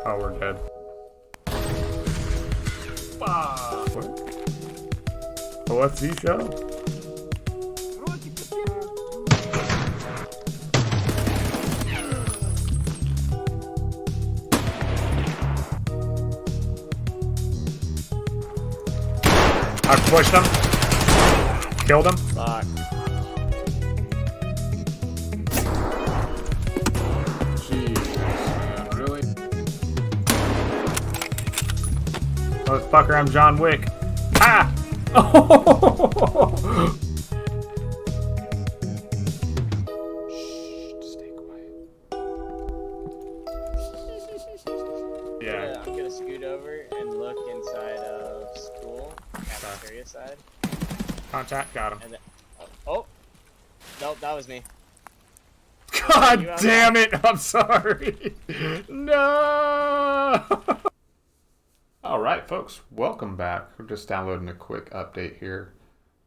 Oh, we're dead. What? What's he show? I pushed him. Killed him. Fuck. Jeez, man, really? Motherfucker, I'm John Wick. Ah! Shh, stay quiet. Yeah. I'm gonna scoot over and look inside of school, cafeteria side. Contact, got him. And then, oh, nope, that was me. God damn it! I'm sorry. No. All right, folks, welcome back. We're just downloading a quick update here.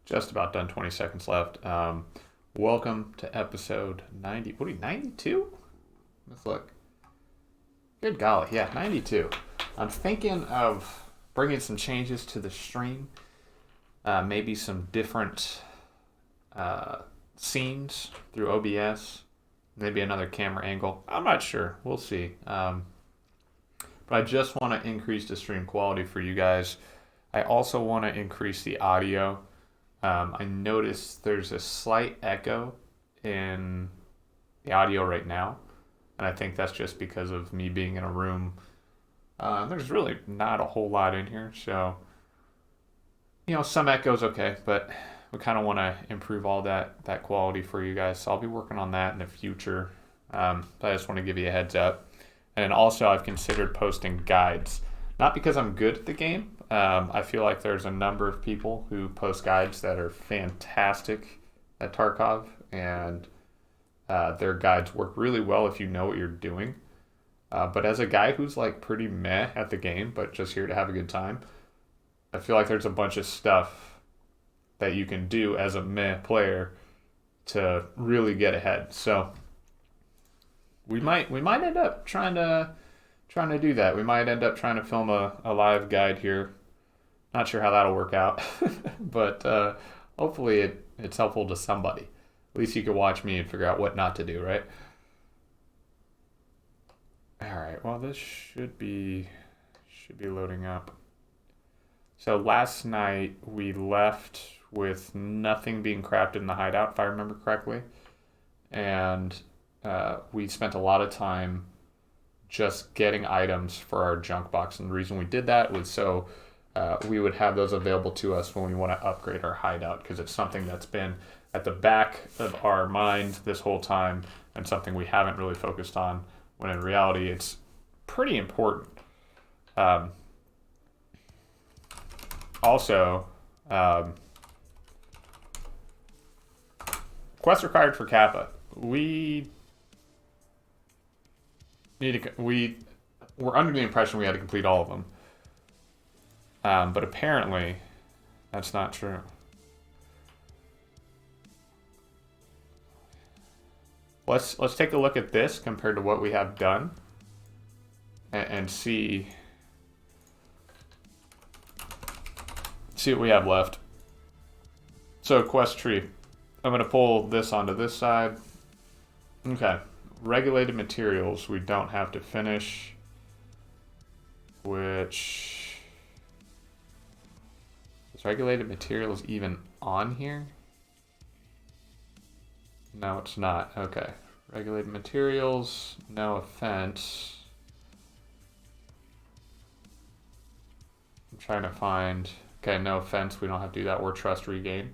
Just about done. 20 seconds left. Welcome to episode 90. What are you? 92? Let's look. Good golly, yeah, 92. I'm thinking of bringing some changes to the stream. Maybe some different scenes through OBS. Maybe another camera angle. I'm not sure. We'll see. But I just want to increase the stream quality for you guys. I also want to increase the audio. I noticed there's a slight echo in the audio right now. And I think that's just because of me being in a room. There's really not a whole lot in here. So, you know, some echo's okay. But we kind of want to improve all that quality for you guys. So I'll be working on that in the future. I just want to give you a heads up. And also I've considered posting guides. Not because I'm good at the game. I feel like there's a number of people who post guides that are fantastic at Tarkov. And their guides work really well if you know what you're doing. But as a guy who's like pretty meh at the game, but just here to have a good time, I feel like there's a bunch of stuff that you can do as a meh player to really get ahead. So we might end up trying to do that. We might end up trying to film a live guide here. Not sure how that'll work out, but hopefully it's helpful to somebody. At least you can watch me and figure out what not to do, right? All right. Well, this should be loading up. So last night we left with nothing being crafted in the hideout, if I remember correctly. And we spent a lot of time just getting items for our junk box. And the reason we did that was so we would have those available to us when we want to upgrade our hideout, because it's something that's been at the back of our mind this whole time and something we haven't really focused on, when in reality it's pretty important. Also, quest required for Kappa. We're under the impression we had to complete all of them. But apparently that's not true. Let's take a look at this compared to what we have done and see what we have left. So quest tree. I'm going to pull this onto this side. Okay. Regulated materials we don't have to finish. Which... Is regulated materials even on here? No, it's not. Okay. Regulated materials, no offense. I'm trying to find... Okay, no offense, we don't have to do that. Or trust regain.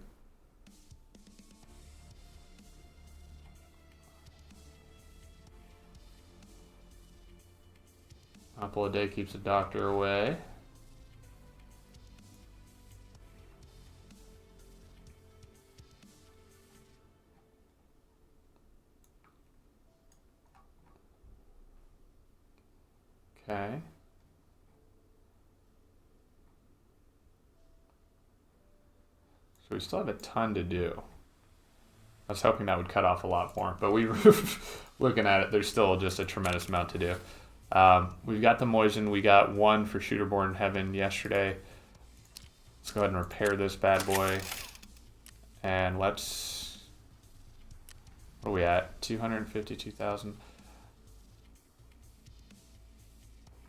Apple a day keeps the doctor away. Okay. So we still have a ton to do. I was hoping that would cut off a lot more, but we were looking at it, there's still just a tremendous amount to do. We've got the Moisen. We got one for Shooterborn Heaven yesterday. Let's go ahead and repair this bad boy. And let's... What are we at? 252,000.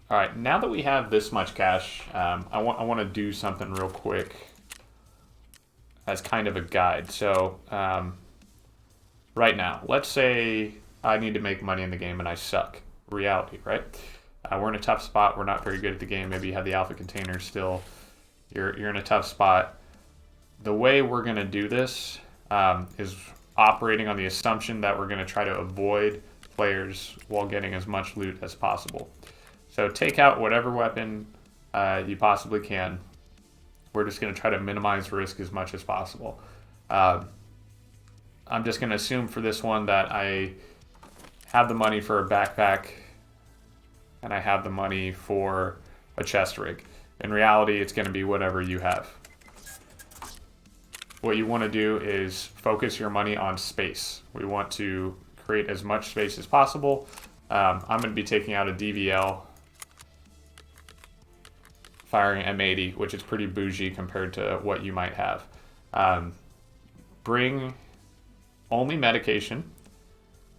All right, now that we have this much cash, I want to do something real quick as kind of a guide. So right now, let's say I need to make money in the game and I suck. Reality, right? We're in a tough spot. We're not very good at the game. Maybe you have the alpha container still. You're in a tough spot. The way we're going to do this is operating on the assumption that we're going to try to avoid players while getting as much loot as possible. So take out whatever weapon you possibly can. We're just going to try to minimize risk as much as possible. I'm just going to assume for this one that I have the money for a backpack and I have the money for a chest rig. In reality, it's going to be whatever you have. What you want to do is focus your money on space. We want to create as much space as possible. I'm going to be taking out a DVL, firing M80, which is pretty bougie compared to what you might have. Bring only medication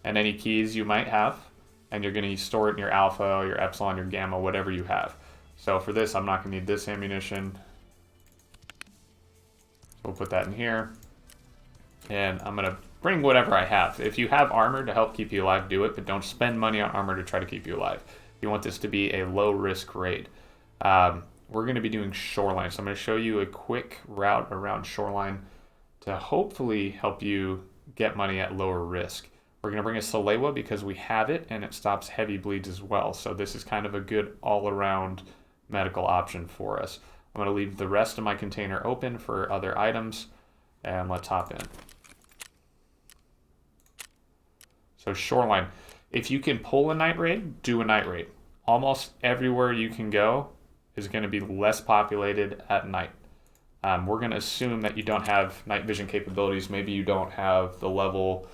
and any keys you might have, and you're going to store it in your alpha, your epsilon, your gamma, whatever you have. So for this, I'm not going to need this ammunition. So we'll put that in here. And I'm going to bring whatever I have. If you have armor to help keep you alive, do it, but don't spend money on armor to try to keep you alive. You want this to be a low-risk raid. We're going to be doing shoreline, so I'm going to show you a quick route around shoreline to hopefully help you get money at lower risk. We're going to bring a Salewa because we have it, and it stops heavy bleeds as well. So this is kind of a good all-around medical option for us. I'm going to leave the rest of my container open for other items, and let's hop in. So shoreline. If you can pull a night raid, do a night raid. Almost everywhere you can go is going to be less populated at night. We're going to assume that you don't have night vision capabilities. Maybe you don't have the level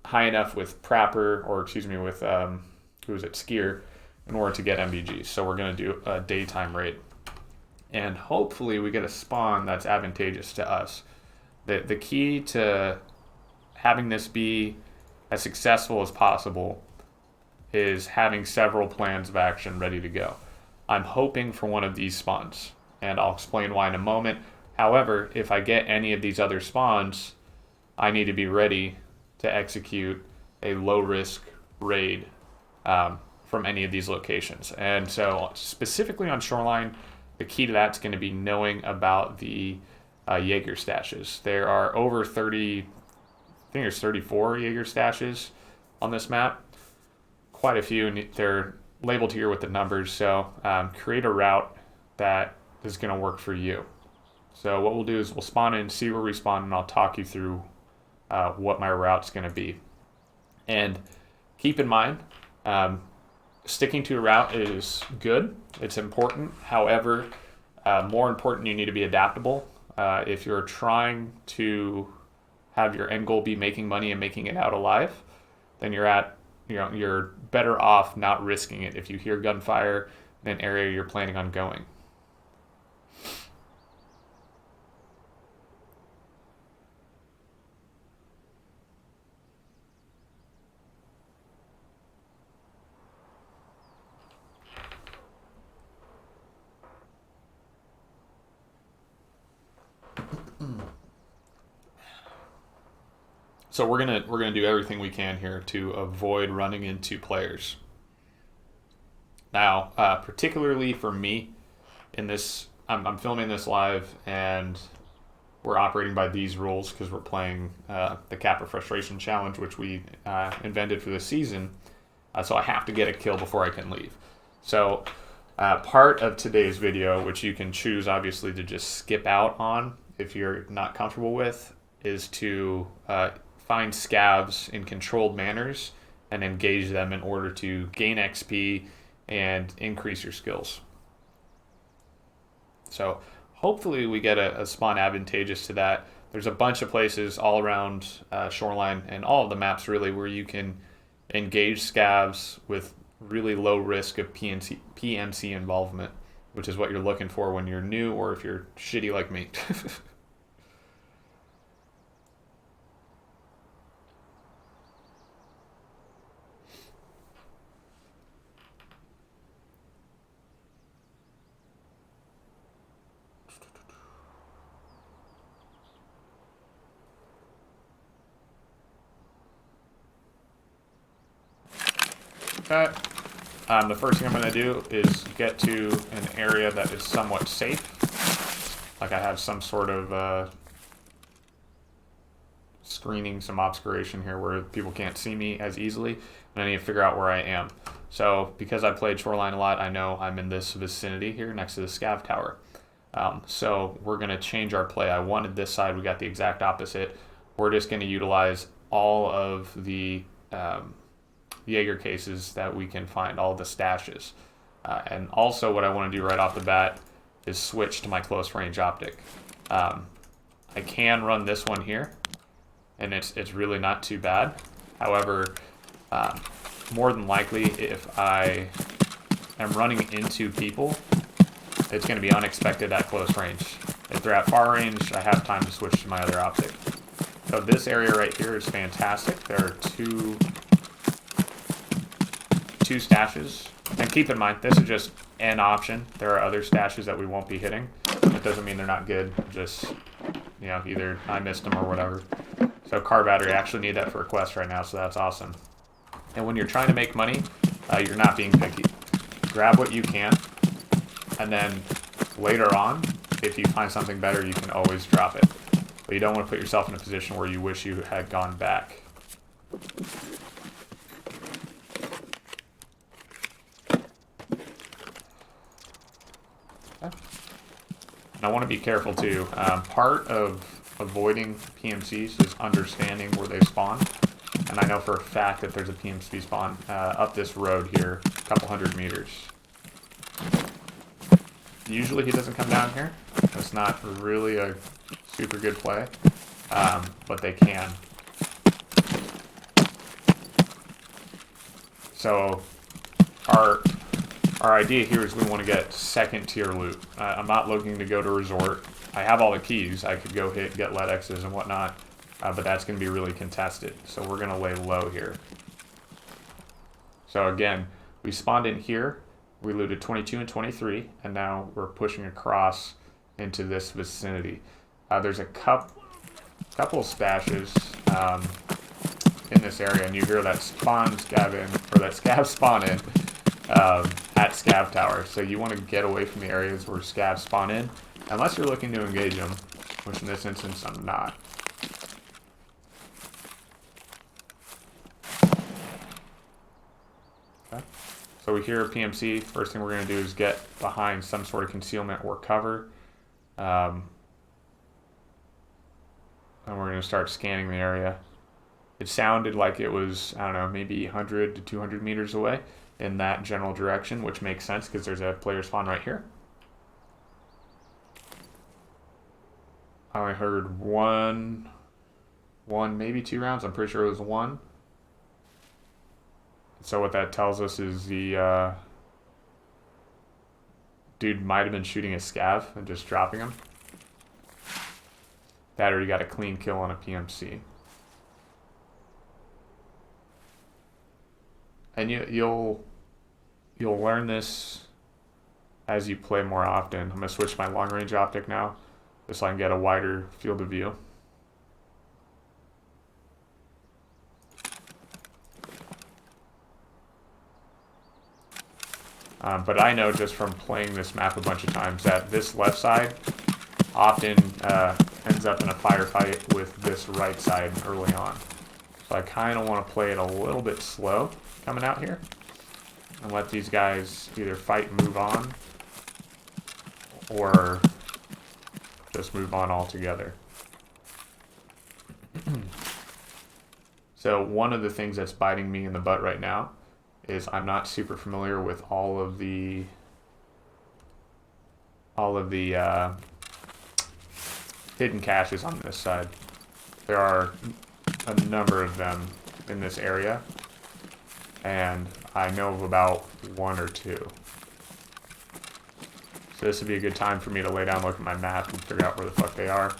high enough with Prapper, or excuse me, with Skier, in order to get MVGs. So we're going to do a daytime raid. And hopefully we get a spawn that's advantageous to us. The key to having this be as successful as possible is having several plans of action ready to go. I'm hoping for one of these spawns, and I'll explain why in a moment. However, if I get any of these other spawns, I need to be ready to execute a low-risk raid from any of these locations. And so specifically on Shoreline, the key to that's going to be knowing about the Jaeger stashes. There are over 30, I think there's 34 Jaeger stashes on this map. Quite a few, and they're labeled here with the numbers. So create a route that is going to work for you. So what we'll do is we'll spawn in, see where we spawn, and I'll talk you through what my route's going to be. And keep in mind, sticking to a route is good. It's important. However, more important, you need to be adaptable. If you're trying to have your end goal be making money and making it out alive, then you're better off not risking it if you hear gunfire in an area you're planning on going. So we're gonna do everything we can here to avoid running into players. Now, particularly for me, in this, I'm filming this live, and we're operating by these rules because we're playing the Kappa Frustration Challenge, which we invented for this season. So I have to get a kill before I can leave. So part of today's video, which you can choose obviously to just skip out on if you're not comfortable with, is to find scavs in controlled manners and engage them in order to gain XP and increase your skills. So hopefully we get a spawn advantageous to that. There's a bunch of places all around Shoreline and all of the maps really where you can engage scavs with really low risk of PMC involvement, which is what you're looking for when you're new or if you're shitty like me. Okay. The first thing I'm going to do is get to an area that is somewhat safe. Like I have some sort of screening, some obscuration here where people can't see me as easily, and I need to figure out where I am. So because I played Shoreline a lot, I know I'm in this vicinity here next to the scav tower. So we're going to change our play. I wanted this side, we got the exact opposite. We're just going to utilize all of the Jaeger cases that we can find, all the stashes. And also what I want to do right off the bat is switch to my close range optic. I can run this one here, and it's really not too bad. However, more than likely, if I am running into people, it's going to be unexpected at close range. If they're at far range, I have time to switch to my other optic. So this area right here is fantastic. There are two stashes. And keep in mind, this is just an option. There are other stashes that we won't be hitting. It doesn't mean they're not good. Just, you know, either I missed them or whatever. So car battery, I actually need that for a quest right now, so that's awesome. And when you're trying to make money, you're not being picky. Grab what you can, and then later on, if you find something better, you can always drop it. But you don't want to put yourself in a position where you wish you had gone back. And I want to be careful too. Part of avoiding PMCs is understanding where they spawn. And I know for a fact that there's a PMC spawn up this road here, a couple 100 meters. Usually he doesn't come down here. That's not really a super good play, but they can. So our idea here is we want to get second tier loot. I'm not looking to go to resort. I have all the keys. I could go get lead X's and whatnot, but that's going to be really contested. So we're going to lay low here. So again, we spawned in here. We looted 22 and 23, and now we're pushing across into this vicinity. There's a couple of stashes in this area, and you hear that scav spawn in at scav tower. So you want to get away from the areas where scavs spawn in, unless you're looking to engage them, which in this instance I'm not. Okay. So we hear a PMC. First thing we're going to do is get behind some sort of concealment or cover. And we're going to start scanning the area. It sounded like it was, I don't know, maybe 100 to 200 meters away in that general direction, which makes sense because there's a player spawn right here. I only heard one, maybe 2 rounds. I'm pretty sure it was 1. So what that tells us is the dude might have been shooting a scav and just dropping him. That, or he got a clean kill on a PMC. And you'll learn this as you play more often. I'm going to switch my long range optic now, just so I can get a wider field of view. But I know just from playing this map a bunch of times that this left side often ends up in a firefight with this right side early on. So I kind of want to play it a little bit slow coming out here and let these guys either fight and move on or just move on altogether. So one of the things that's biting me in the butt right now is I'm not super familiar with all of the hidden caches on this side. There are a number of them in this area, and I know of about 1 or 2. So this would be a good time for me to lay down, look at my map, and figure out where the fuck they are.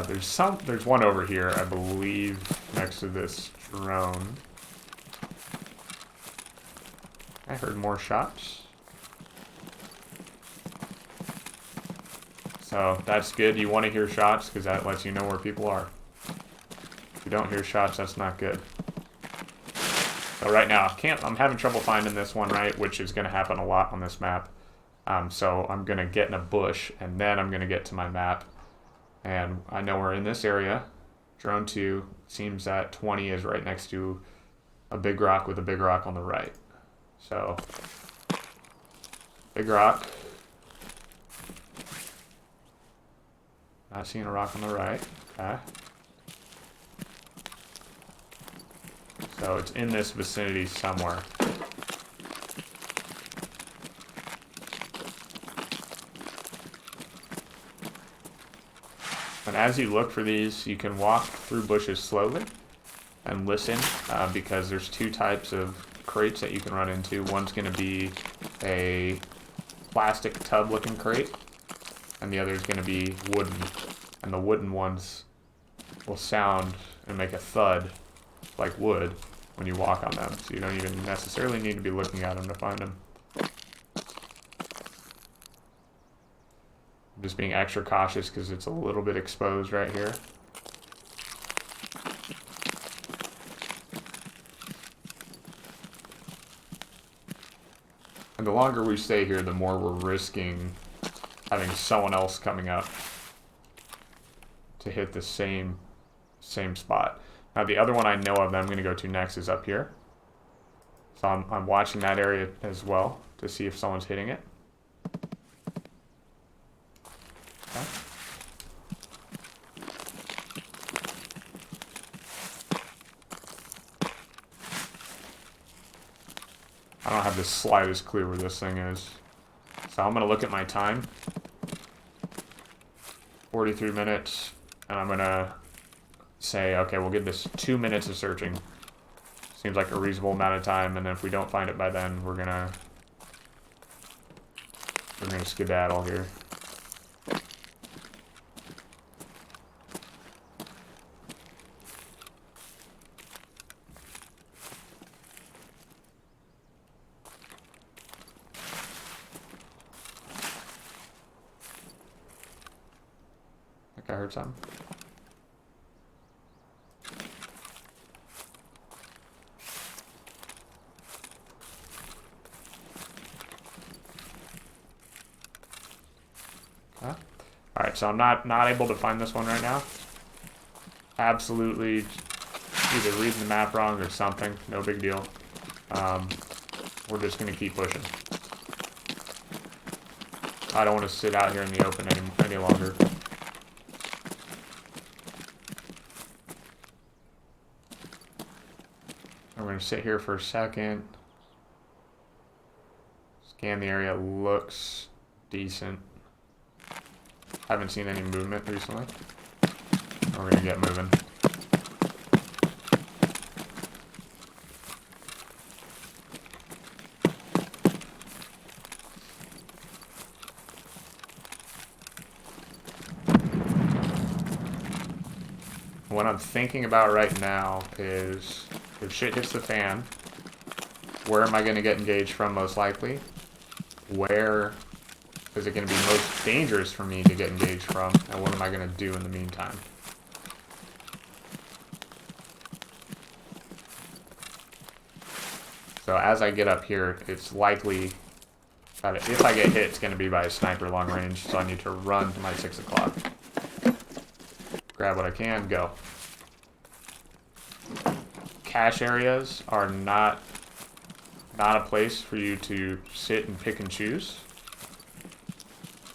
There's one over here, I believe, next to this drone. I heard more shots. So that's good. You want to hear shots because that lets you know where people are. If you don't hear shots, that's not good. So right now, I'm having trouble finding this one, right, which is going to happen a lot on this map. So I'm going to get in a bush, and then I'm going to get to my map. And I know we're in this area. Drone 2 seems that 20 is right next to a big rock with a big rock on the right. So, big rock. Not seeing a rock on the right. Okay. So it's in this vicinity somewhere. And as you look for these, you can walk through bushes slowly and listen, because there's 2 types of crates that you can run into. One's going to be a plastic tub looking crate, and the other is going to be wooden. And the wooden ones will sound and make a thud like wood when you walk on them, so you don't even necessarily need to be looking at them to find them. I'm just being extra cautious because it's a little bit exposed right here. And the longer we stay here, the more we're risking having someone else coming up to hit the same spot. Now the other one I know of that I'm going to go to next is up here. So I'm watching that area as well to see if someone's hitting it. Okay. I don't have the slightest clue where this thing is. So I'm going to look at my time. 43 minutes. And I'm going to say, okay, we'll give this 2 minutes of searching. Seems like a reasonable amount of time. And then if we don't find it by then, we're going to skedaddle here. I heard something. Okay. Alright, so I'm not able to find this one right now. Absolutely either reading the map wrong or something. No big deal. We're just going to keep pushing. I don't want to sit out here in the open any longer. We're going to sit here for a second. Scan the area. Looks decent. Haven't seen any movement recently. We're going to get moving. What I'm thinking about right now is, if shit hits the fan, where am I going to get engaged from most likely? Where is it going to be most dangerous for me to get engaged from? And what am I going to do in the meantime? So as I get up here, it's likely that if I get hit, it's going to be by a sniper long range. So I need to run to my 6 o'clock. Grab what I can, go. Cache areas are not a place for you to sit and pick and choose.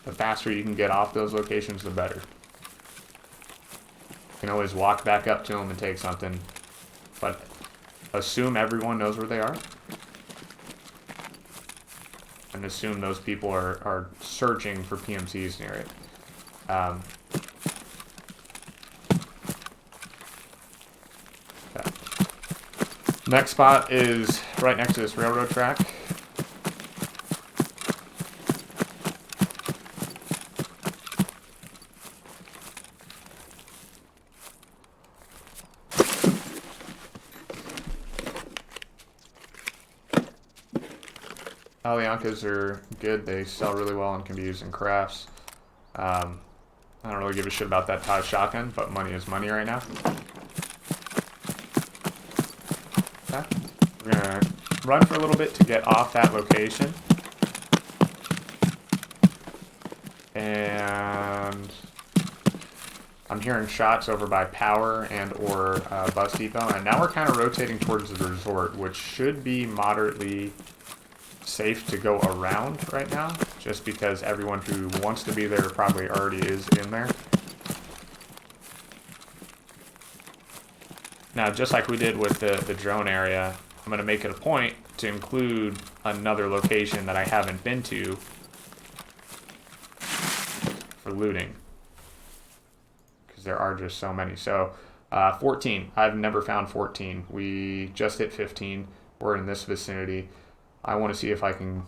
The faster you can get off those locations, the better. You can always walk back up to them and take something, but assume everyone knows where they are. And assume those people are searching for PMCs near it. Next spot is right next to this railroad track. Alyankas are good. They sell really well and can be used in crafts. I don't really give a shit about that Taj shotgun, but money is money right now. Okay. We're gonna run for a little bit to get off that location. And I'm hearing shots over by Power and or Bus Depot. And now we're kind of rotating towards the resort, which should be moderately safe to go around right now, just because everyone who wants to be there probably already is in there. Now, just like we did with the drone area, I'm going to make it a point to include another location that I haven't been to for looting, because there are just so many. So 14, I've never found 14. We just hit 15. We're in this vicinity. I want to see if I can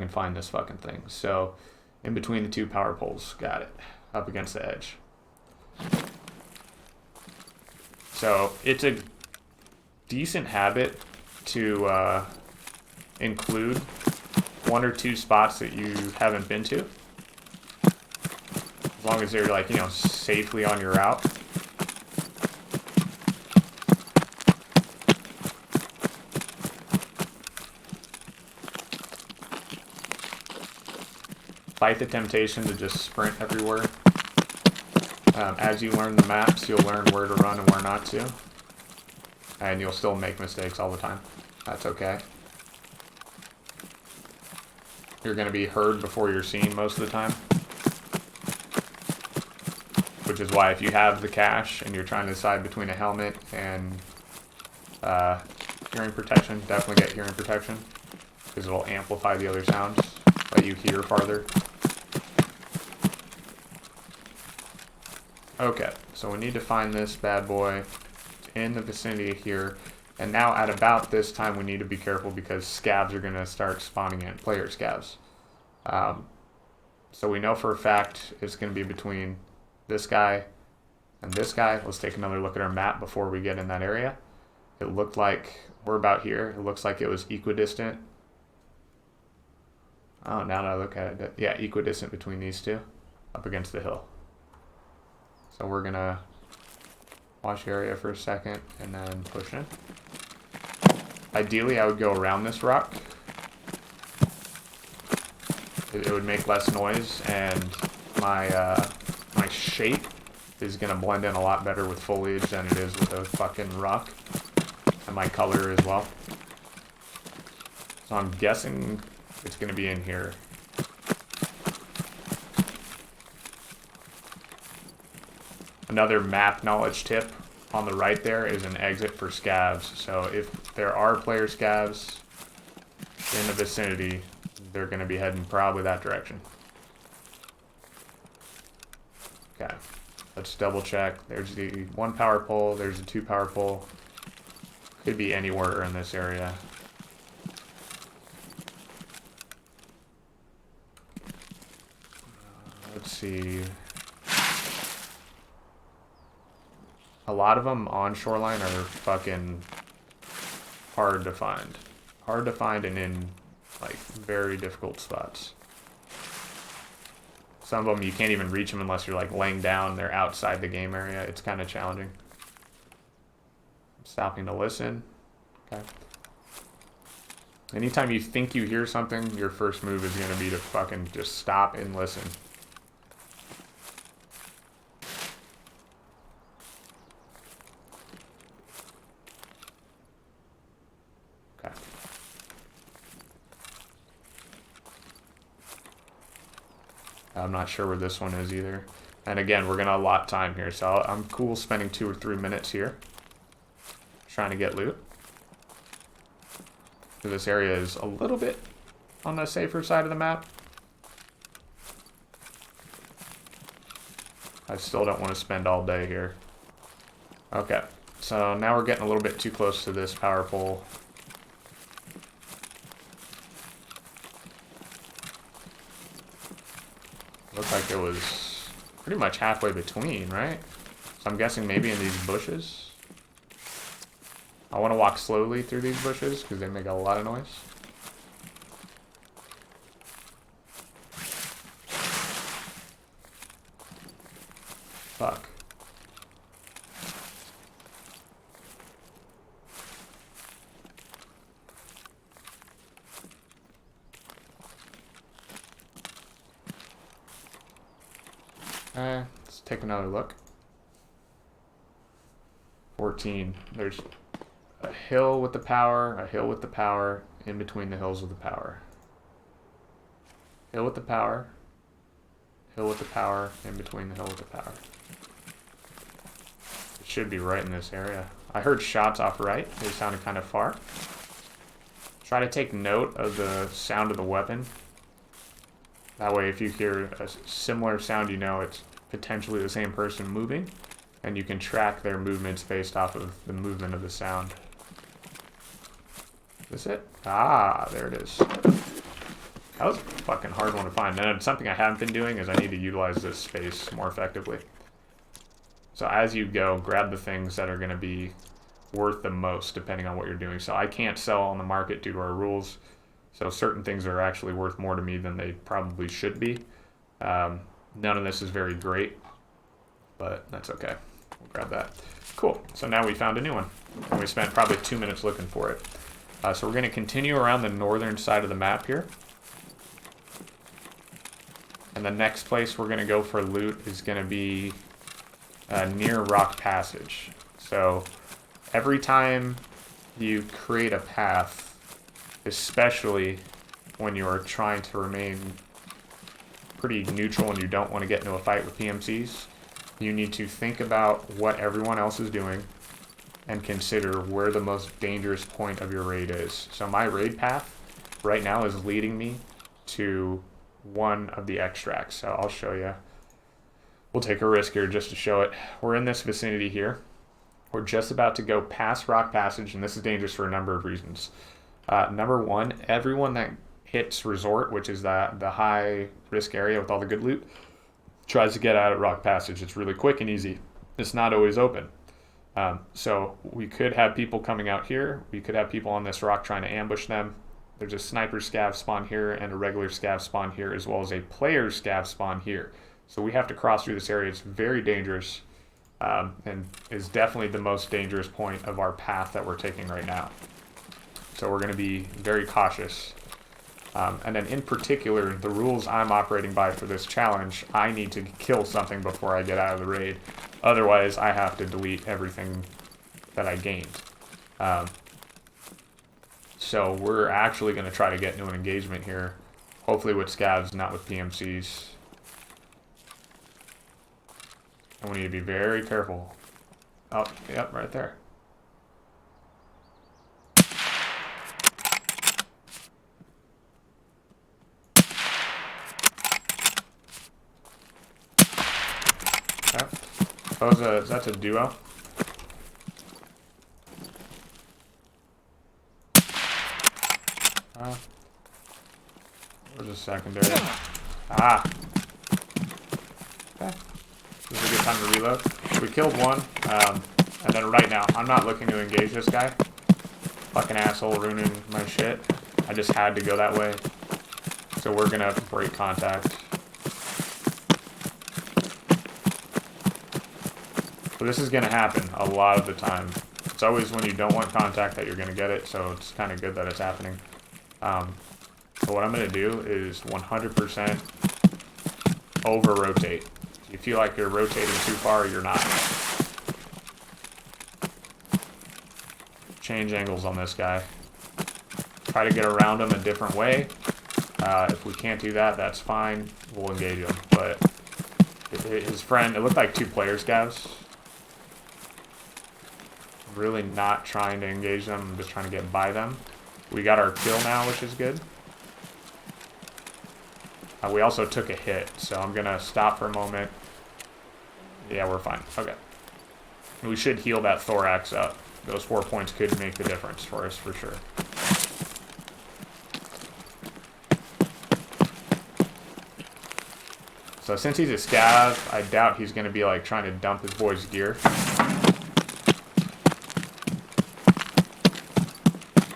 find this fucking thing. So in between the two power poles, got it, up against the edge. So it's a decent habit to include one or two spots that you haven't been to, as long as they're, like, you know, safely on your route. Fight the temptation to just sprint everywhere. As you learn the maps, you'll learn where to run and where not to. And you'll still make mistakes all the time. That's okay. You're going to be heard before you're seen most of the time. Which is why if you have the cash and you're trying to decide between a helmet and hearing protection, definitely get hearing protection, because it'll amplify the other sounds, let you hear farther. Okay, so we need to find this bad boy in the vicinity here. And now at about this time we need to be careful, because scavs are going to start spawning in, player scavs. So we know for a fact it's going to be between this guy and this guy. Let's take another look at our map before we get in that area. It looked like we're about here. It looks like it was equidistant. Oh, now that I look at it, yeah, equidistant between these two, up against the hill. So we're gonna watch the area for a second and then push in. Ideally, I would go around this rock. It would make less noise, and my my shape is gonna blend in a lot better with foliage than it is with a fucking rock, and my color as well. So I'm guessing it's gonna be in here. Another map knowledge tip on the right there is an exit for scavs. So if there are player scavs in the vicinity, they're going to be heading probably that direction. Okay, let's double check. There's the one power pole, there's the two power pole. Could be anywhere in this area. Let's see. A lot of them on shoreline are fucking hard to find. Hard to find and in, like, very difficult spots. Some of them you can't even reach them unless you're, like, laying down. They're outside the game area. It's kind of challenging. Stopping to listen. Okay. Anytime you think you hear something, your first move is going to be to fucking just stop and listen. Okay. I'm not sure where this one is either. And again, we're going to allot time here, so I'm cool spending 2 or 3 minutes here trying to get loot. So this area is a little bit on the safer side of the map. I still don't want to spend all day here. Okay, so now we're getting a little bit too close to this power pole. Looked like it was pretty much halfway between, right? So I'm guessing maybe in these bushes. I want to walk slowly through these bushes because they make a lot of noise. Fuck. Let's take another look. 14. There's a hill with the power, a hill with the power, in between the hills with the power. Hill with the power, hill with the power, in between the hill with the power. It should be right in this area. I heard shots off right. They sounded kind of far. Try to take note of the sound of the weapon. That way, if you hear a similar sound, you know it's potentially the same person moving, and you can track their movements based off of the movement of the sound. Is this it? Ah, there it is. That was a fucking hard one to find. And something I haven't been doing is I need to utilize this space more effectively. So as you go, grab the things that are going to be worth the most depending on what you're doing. So I can't sell on the market due to our rules. So certain things are actually worth more to me than they probably should be. None of this is very great, but that's okay. We'll grab that. Cool. So now we found a new one. And we spent probably 2 minutes looking for it. So we're going to continue around the northern side of the map here. And the next place we're going to go for loot is going to be near Rock Passage. So every time you create a path, especially when you are trying to remain pretty neutral and you don't want to get into a fight with PMCs, you need to think about what everyone else is doing and consider where the most dangerous point of your raid is. So my raid path right now is leading me to one of the extracts. So I'll show you. We'll take a risk here just to show it. We're in this vicinity here. We're just about to go past Rock Passage, and this is dangerous for a number of reasons. Number one, everyone that hits Resort, which is the high risk area with all the good loot, tries to get out at Rock Passage. It's really quick and easy. It's not always open. So we could have people coming out here. We could have people on this rock trying to ambush them. There's a sniper scav spawn here and a regular scav spawn here, as well as a player scav spawn here. So we have to cross through this area. It's very dangerous, and is definitely the most dangerous point of our path that we're taking right now. So we're going to be very cautious. And then in particular, the rules I'm operating by for this challenge, I need to kill something before I get out of the raid. Otherwise, I have to delete everything that I gained. So we're actually going to try to get into an engagement here. Hopefully with scavs, not with PMCs. And we need to be very careful. Oh, yep, right there. Okay. That's a duo. Where's the secondary? Ah. Okay. This is a good time to reload. We killed one, and then right now, I'm not looking to engage this guy. Fucking asshole ruining my shit. I just had to go that way. So we're gonna break contact. So this is gonna happen a lot of the time. It's always when you don't want contact that you're gonna get it, so it's kind of good that it's happening. So what I'm gonna do is 100% over-rotate. If you feel like you're rotating too far, you're not. Change angles on this guy. Try to get around him a different way. If we can't do that, that's fine. We'll engage him. But his friend, it looked like two players, guys. Really not trying to engage them. I'm just trying to get by them. We got our kill now, which is good. We also took a hit, so I'm gonna stop for a moment. Yeah, we're fine. Okay. We should heal that thorax up. Those 4 points could make the difference for us, for sure. So since he's a scav, I doubt he's going to be like trying to dump his boy's gear.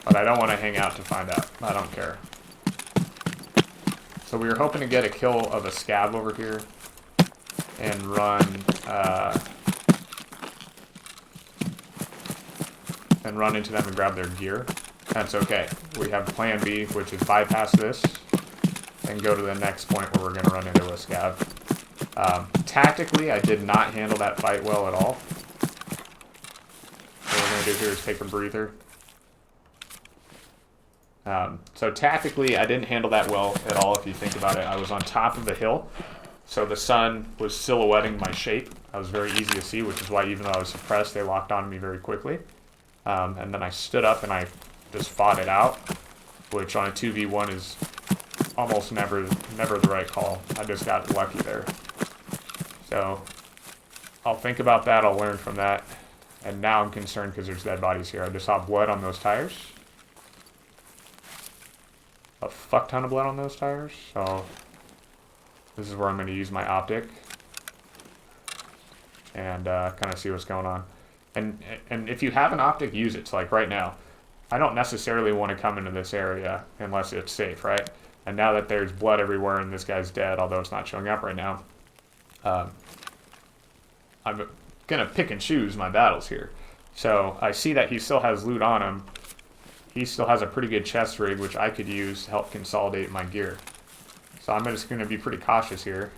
But I don't want to hang out to find out. I don't care. So we were hoping to get a kill of a scav over here and run into them and grab their gear. That's okay. We have plan B, which is bypass this and go to the next point where we're going to run into a scav. Tactically, I did not handle that fight well at all. What we're going to do here is take a breather. So tactically, I didn't handle that well at all. If you think about it, I was on top of the hill, so the sun was silhouetting my shape. I was very easy to see, which is why even though I was suppressed, they locked on me very quickly. And then I stood up and I just fought it out, which on a 2v1 is almost never the right call. I just got lucky there. So I'll think about that. I'll learn from that. And now I'm concerned because there's dead bodies here. I just saw blood on those tires. A fuck ton of blood on those tires. So this is where I'm going to use my optic and kind of see what's going on. And if you have an optic, use it. So like right now, I don't necessarily want to come into this area unless it's safe, right? And now that there's blood everywhere and this guy's dead, although it's not showing up right now, I'm going to pick and choose my battles here. So I see that he still has loot on him. He still has a pretty good chest rig, which I could use to help consolidate my gear. So I'm just going to be pretty cautious here.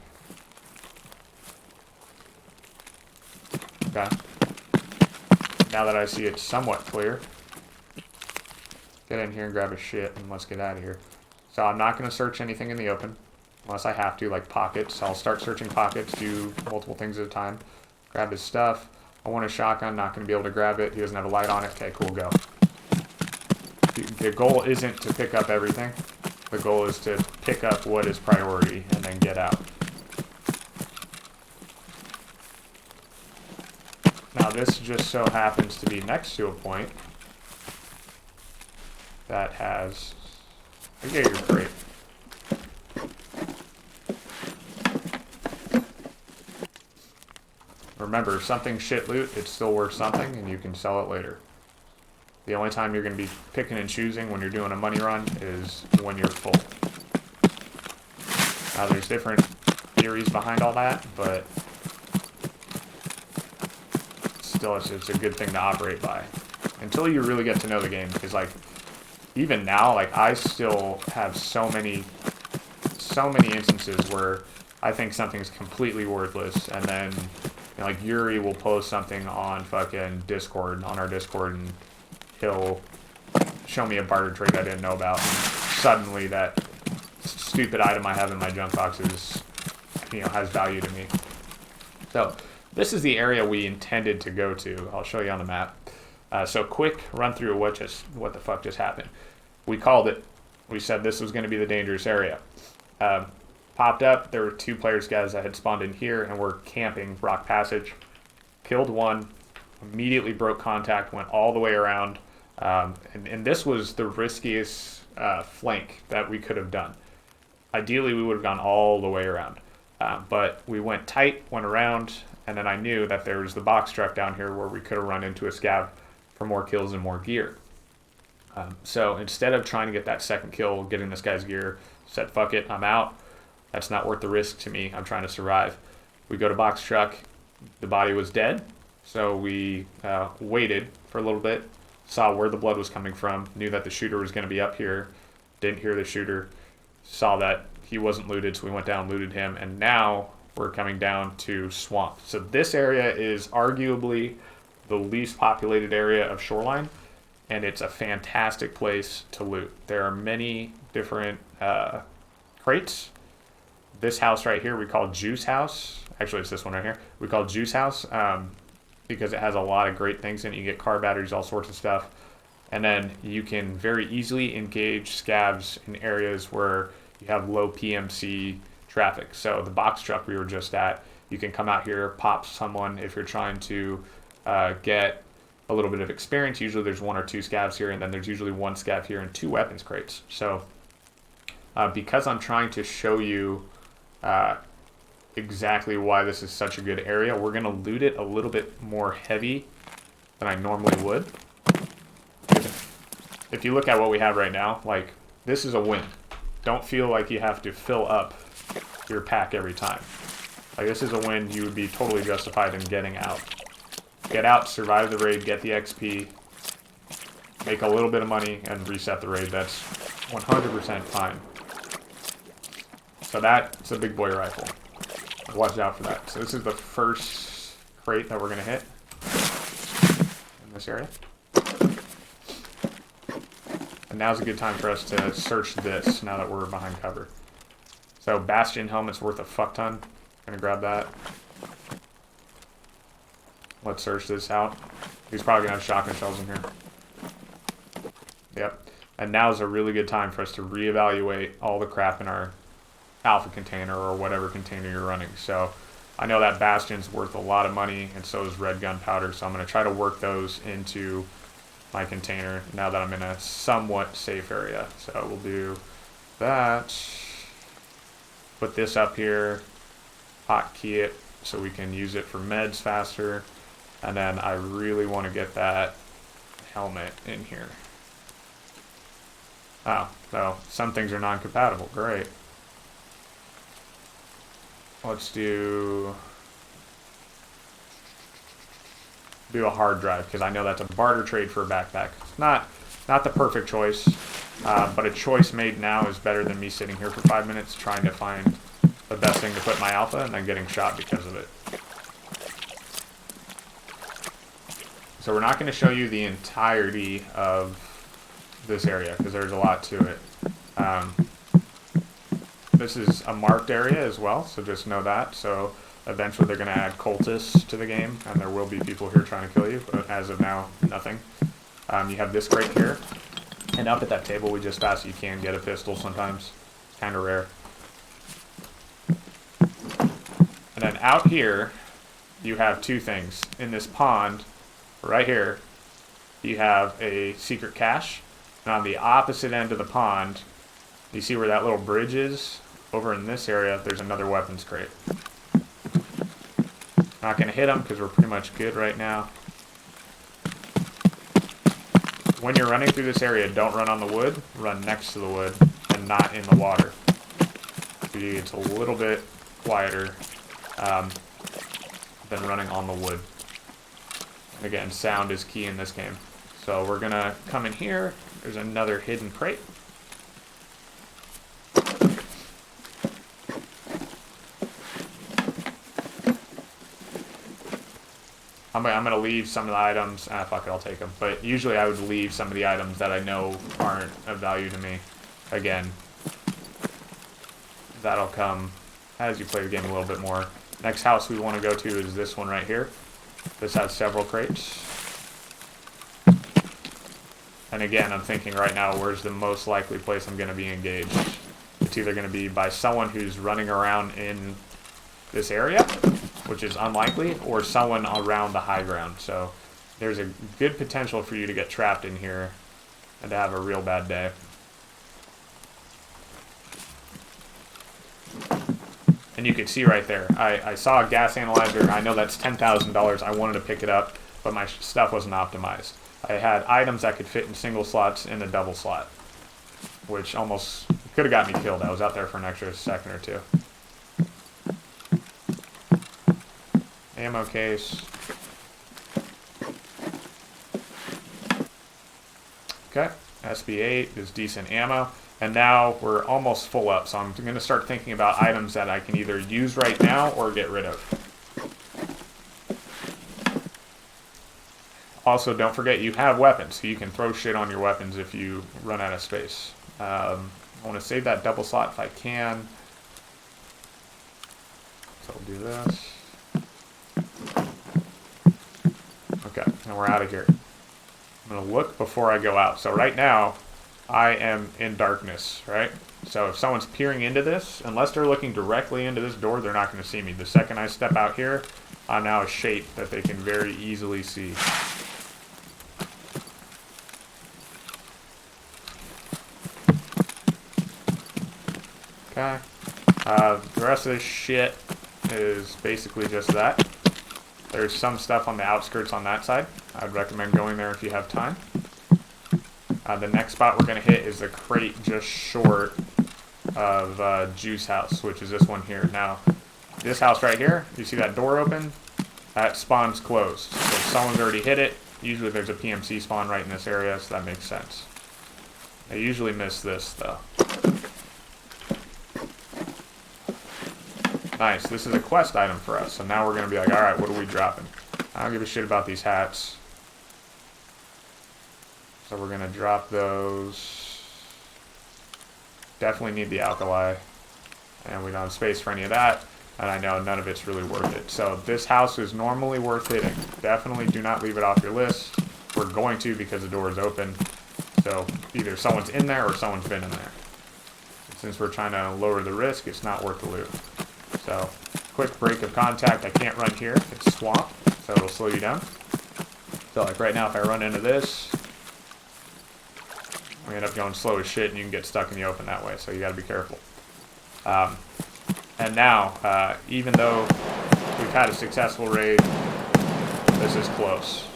Okay. Now that I see it's somewhat clear, get in here and grab a shit and let's get out of here. So I'm not going to search anything in the open unless I have to, like pockets. I'll start searching pockets, do multiple things at a time. Grab his stuff. I want a shotgun, not going to be able to grab it. He doesn't have a light on it. Okay, cool, go. The goal isn't to pick up everything. The goal is to pick up what is priority and then get out. Now this just so happens to be next to a point that has... Okay, you're great. Remember, if something's shit loot, it's still worth something and you can sell it later. The only time you're going to be picking and choosing when you're doing a money run is when you're full. Now there's different theories behind all that, but still it's a good thing to operate by. Until you really get to know the game, because like, even now, like I still have so many instances where I think something's completely worthless, and then you know, like Yuri will post something on fucking Discord, on our Discord, and he'll show me a barter trade I didn't know about, and suddenly that stupid item I have in my junk box is, you know, has value to me. So this is the area we intended to go to. I'll show you on the map. So quick run through what the fuck just happened. We called it. We said this was going to be the dangerous area. Popped up. There were 2 players, guys, that had spawned in here and were camping Rock Passage. Killed one. Immediately broke contact. Went all the way around. And this was the riskiest flank that we could have done. Ideally, we would have gone all the way around. But we went tight, went around, and then I knew that there was the box truck down here where we could have run into a scav for more kills and more gear. So instead of trying to get that second kill, getting this guy's gear, said, fuck it, I'm out. That's not worth the risk to me. I'm trying to survive. We go to box truck. The body was dead. So we waited for a little bit, saw where the blood was coming from, knew that the shooter was going to be up here, didn't hear the shooter, saw that he wasn't looted, so we went down, looted him, and now we're coming down to swamp. So this area is arguably the least populated area of Shoreline, and it's a fantastic place to loot. There are many different crates. This house right here we call Juice House. Actually, it's this one right here. We call Juice House because it has a lot of great things in it. You get car batteries, all sorts of stuff. And then you can very easily engage scavs in areas where you have low PMC traffic. So the box truck we were just at, you can come out here, pop someone if you're trying to get a little bit of experience. Usually there's 1 or 2 scavs here, and then there's usually 1 scav here and 2 weapons crates. So because I'm trying to show you exactly why this is such a good area, we're going to loot it a little bit more heavy than I normally would. If you look at what we have right now, like, this is a win. Don't feel like you have to fill up your pack every time. Like, this is a win you would be totally justified in getting out. Get out, survive the raid, get the XP, make a little bit of money, and reset the raid. That's 100% fine. So that's a big boy rifle. Watch out for that. So this is the first crate that we're going to hit in this area. And now's a good time for us to search this now that we're behind cover. So Bastion helmet's worth a fuck ton. Gonna grab that. Let's search this out. He's probably gonna have shotgun shells in here. Yep. And now's a really good time for us to reevaluate all the crap in our alpha container or whatever container you're running. So I know that Bastion's worth a lot of money, and so is red gunpowder, so I'm gonna try to work those into my container now that I'm in a somewhat safe area. So we'll do that. Put this up here, hotkey it so we can use it for meds faster, and then I really want to get that helmet in here. Oh, so some things are non-compatible. Great. Let's do a hard drive, because I know that's a barter trade for a backpack. It's not the perfect choice, but a choice made now is better than me sitting here for 5 minutes trying to find the best thing to put in my alpha and then getting shot because of it. So we're not going to show you the entirety of this area because there's a lot to it. This is a marked area as well, so just know that. So eventually they're going to add cultists to the game, and there will be people here trying to kill you, but as of now, nothing. You have this crate here, and up at that table we just passed, you can get a pistol sometimes. Kind of rare. And then out here, you have 2 things. In this pond, right here, you have a secret cache, and on the opposite end of the pond, you see where that little bridge is? Over in this area, there's another weapons crate. Not going to hit them because we're pretty much good right now. When you're running through this area, don't run on the wood. Run next to the wood and not in the water. It's a little bit quieter than running on the wood. And again, sound is key in this game. So we're going to come in here. There's another hidden crate. I'm going to leave some of the items. Fuck it, I'll take them. But usually I would leave some of the items that I know aren't of value to me. Again, that'll come as you play the game a little bit more. Next house we want to go to is this one right here. This has several crates. And again, I'm thinking right now, where's the most likely place I'm going to be engaged? It's either going to be by someone who's running around in this area, which is unlikely, or someone around the high ground. So there's a good potential for you to get trapped in here and to have a real bad day. And you can see right there, I saw a gas analyzer. I know that's $10,000. I wanted to pick it up, but my stuff wasn't optimized. I had items that could fit in single slots in a double slot, which almost could have got me killed. I was out there for an extra second or 2. Ammo case. Okay, SB8 is decent ammo. And now we're almost full up, so I'm going to start thinking about items that I can either use right now or get rid of. Also, don't forget you have weapons, so you can throw shit on your weapons if you run out of space. I want to save that double slot if I can. So I'll do this. Okay, and we're out of here. I'm going to look before I go out. So right now, I am in darkness, right? So if someone's peering into this, unless they're looking directly into this door, they're not going to see me. The second I step out here, I'm now a shape that they can very easily see. Okay. The rest of this shit is basically just that. There's some stuff on the outskirts on that side. I'd recommend going there if you have time. The next spot we're going to hit is the crate just short of Juice House, which is this one here. Now, this house right here, you see that door open? That spawn's closed. So if someone's already hit it, usually there's a PMC spawn right in this area, so that makes sense. I usually miss this, though. Nice, this is a quest item for us, so now we're going to be like, alright, what are we dropping? I don't give a shit about these hats. So we're going to drop those. Definitely need the alkali. And we don't have space for any of that. And I know none of it's really worth it. So this house is normally worth hitting. Definitely do not leave it off your list. We're going to because the door is open. So either someone's in there or someone's been in there. Since we're trying to lower the risk, it's not worth the loot. So quick break of contact. I can't run here. It's swamp. So it'll slow you down. So like right now if I run into this, we end up going slow as shit and you can get stuck in the open that way, so you gotta be careful. And now, even though we've had a successful raid, this is close.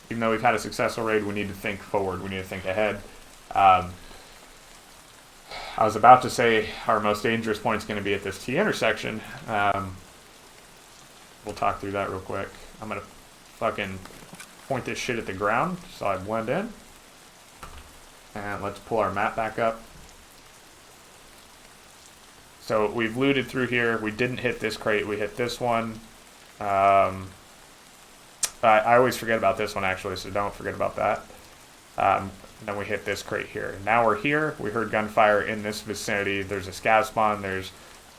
Even though we've had a successful raid, we need to think forward, we need to think ahead. I was about to say our most dangerous point is going to be at this T intersection. We'll talk through that real quick. I'm going to fucking point this shit at the ground so I blend in. And let's pull our map back up. So we've looted through here. We didn't hit this crate. We hit this one. I always forget about this one actually, so don't forget about that. And then we hit this crate here. Now we're here. We heard gunfire in this vicinity. There's a scav spawn. There's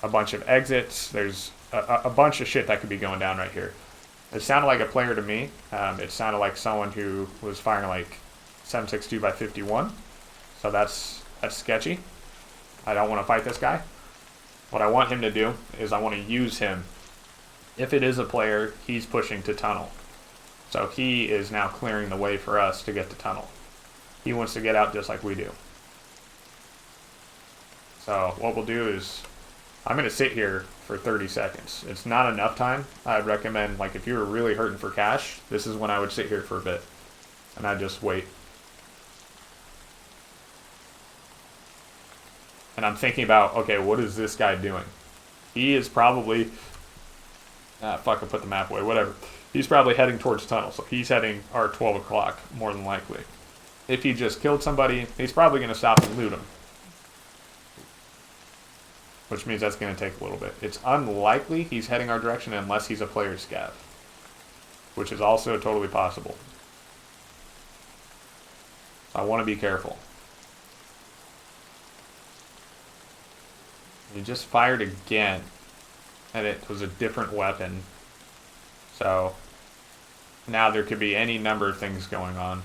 a bunch of exits. There's a bunch of shit that could be going down right here. It sounded like a player to me. It sounded like someone who was firing like 7.62 by 51. So that's sketchy. I don't want to fight this guy. What I want him to do is I want to use him. If it is a player, he's pushing to tunnel. So he is now clearing the way for us to get to tunnel. He wants to get out just like we do. So what we'll do is I'm going to sit here for 30 seconds. It's not enough time. I'd recommend, like, if you were really hurting for cash, this is when I would sit here for a bit. And I'd just wait. And I'm thinking about, okay, what is this guy doing? He is probably... fuck, I put the map away, whatever. He's probably heading towards tunnel, so he's heading our 12 o'clock, more than likely. If he just killed somebody, he's probably going to stop and loot him. Which means that's going to take a little bit. It's unlikely he's heading our direction unless he's a player scav. Which is also totally possible. I want to be careful. He just fired again. And it was a different weapon. So now there could be any number of things going on.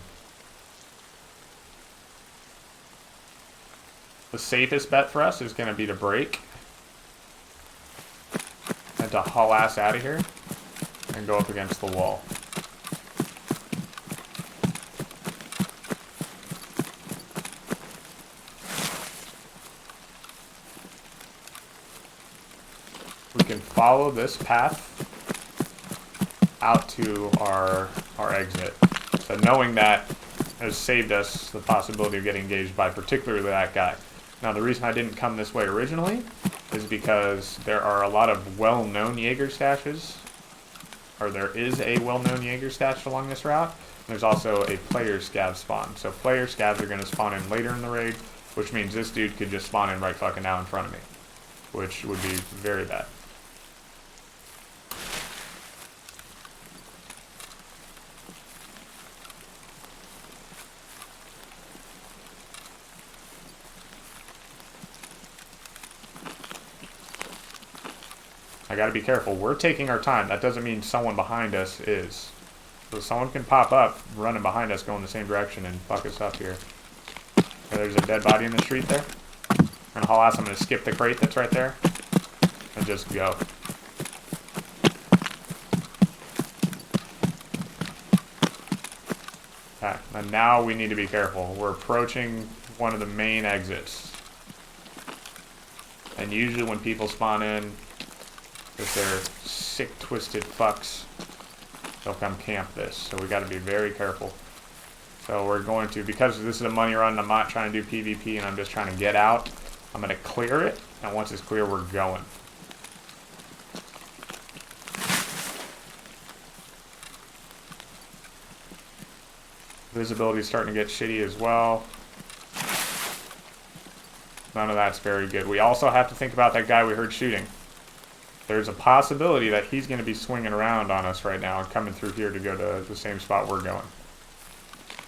The safest bet for us is going to be to break. And to haul ass out of here. And go up against the wall. We can follow this path out to our exit. So knowing that has saved us the possibility of getting engaged by particularly that guy. Now the reason I didn't come this way originally is because there are a lot of well-known Jaeger stashes, or there is a well-known Jaeger stash along this route. There's also a player scav spawn. So player scavs are going to spawn in later in the raid, which means this dude could just spawn in right fucking now in front of me, which would be very bad. I gotta be careful. We're taking our time. That doesn't mean someone behind us is. So someone can pop up, running behind us, going the same direction, and fuck us up here. Okay, there's a dead body in the street there. And I'll ask, I'm going to skip the crate that's right there and just go. Okay, and now we need to be careful. We're approaching one of the main exits. And usually when people spawn in, if they're sick, twisted fucks, they'll come camp this. So we got to be very careful. So we're going to, because this is a money run, I'm not trying to do PvP and I'm just trying to get out. I'm going to clear it, and once it's clear, we're going. Visibility is starting to get shitty as well. None of that's very good. We also have to think about that guy we heard shooting. There's a possibility that he's going to be swinging around on us right now and coming through here to go to the same spot we're going.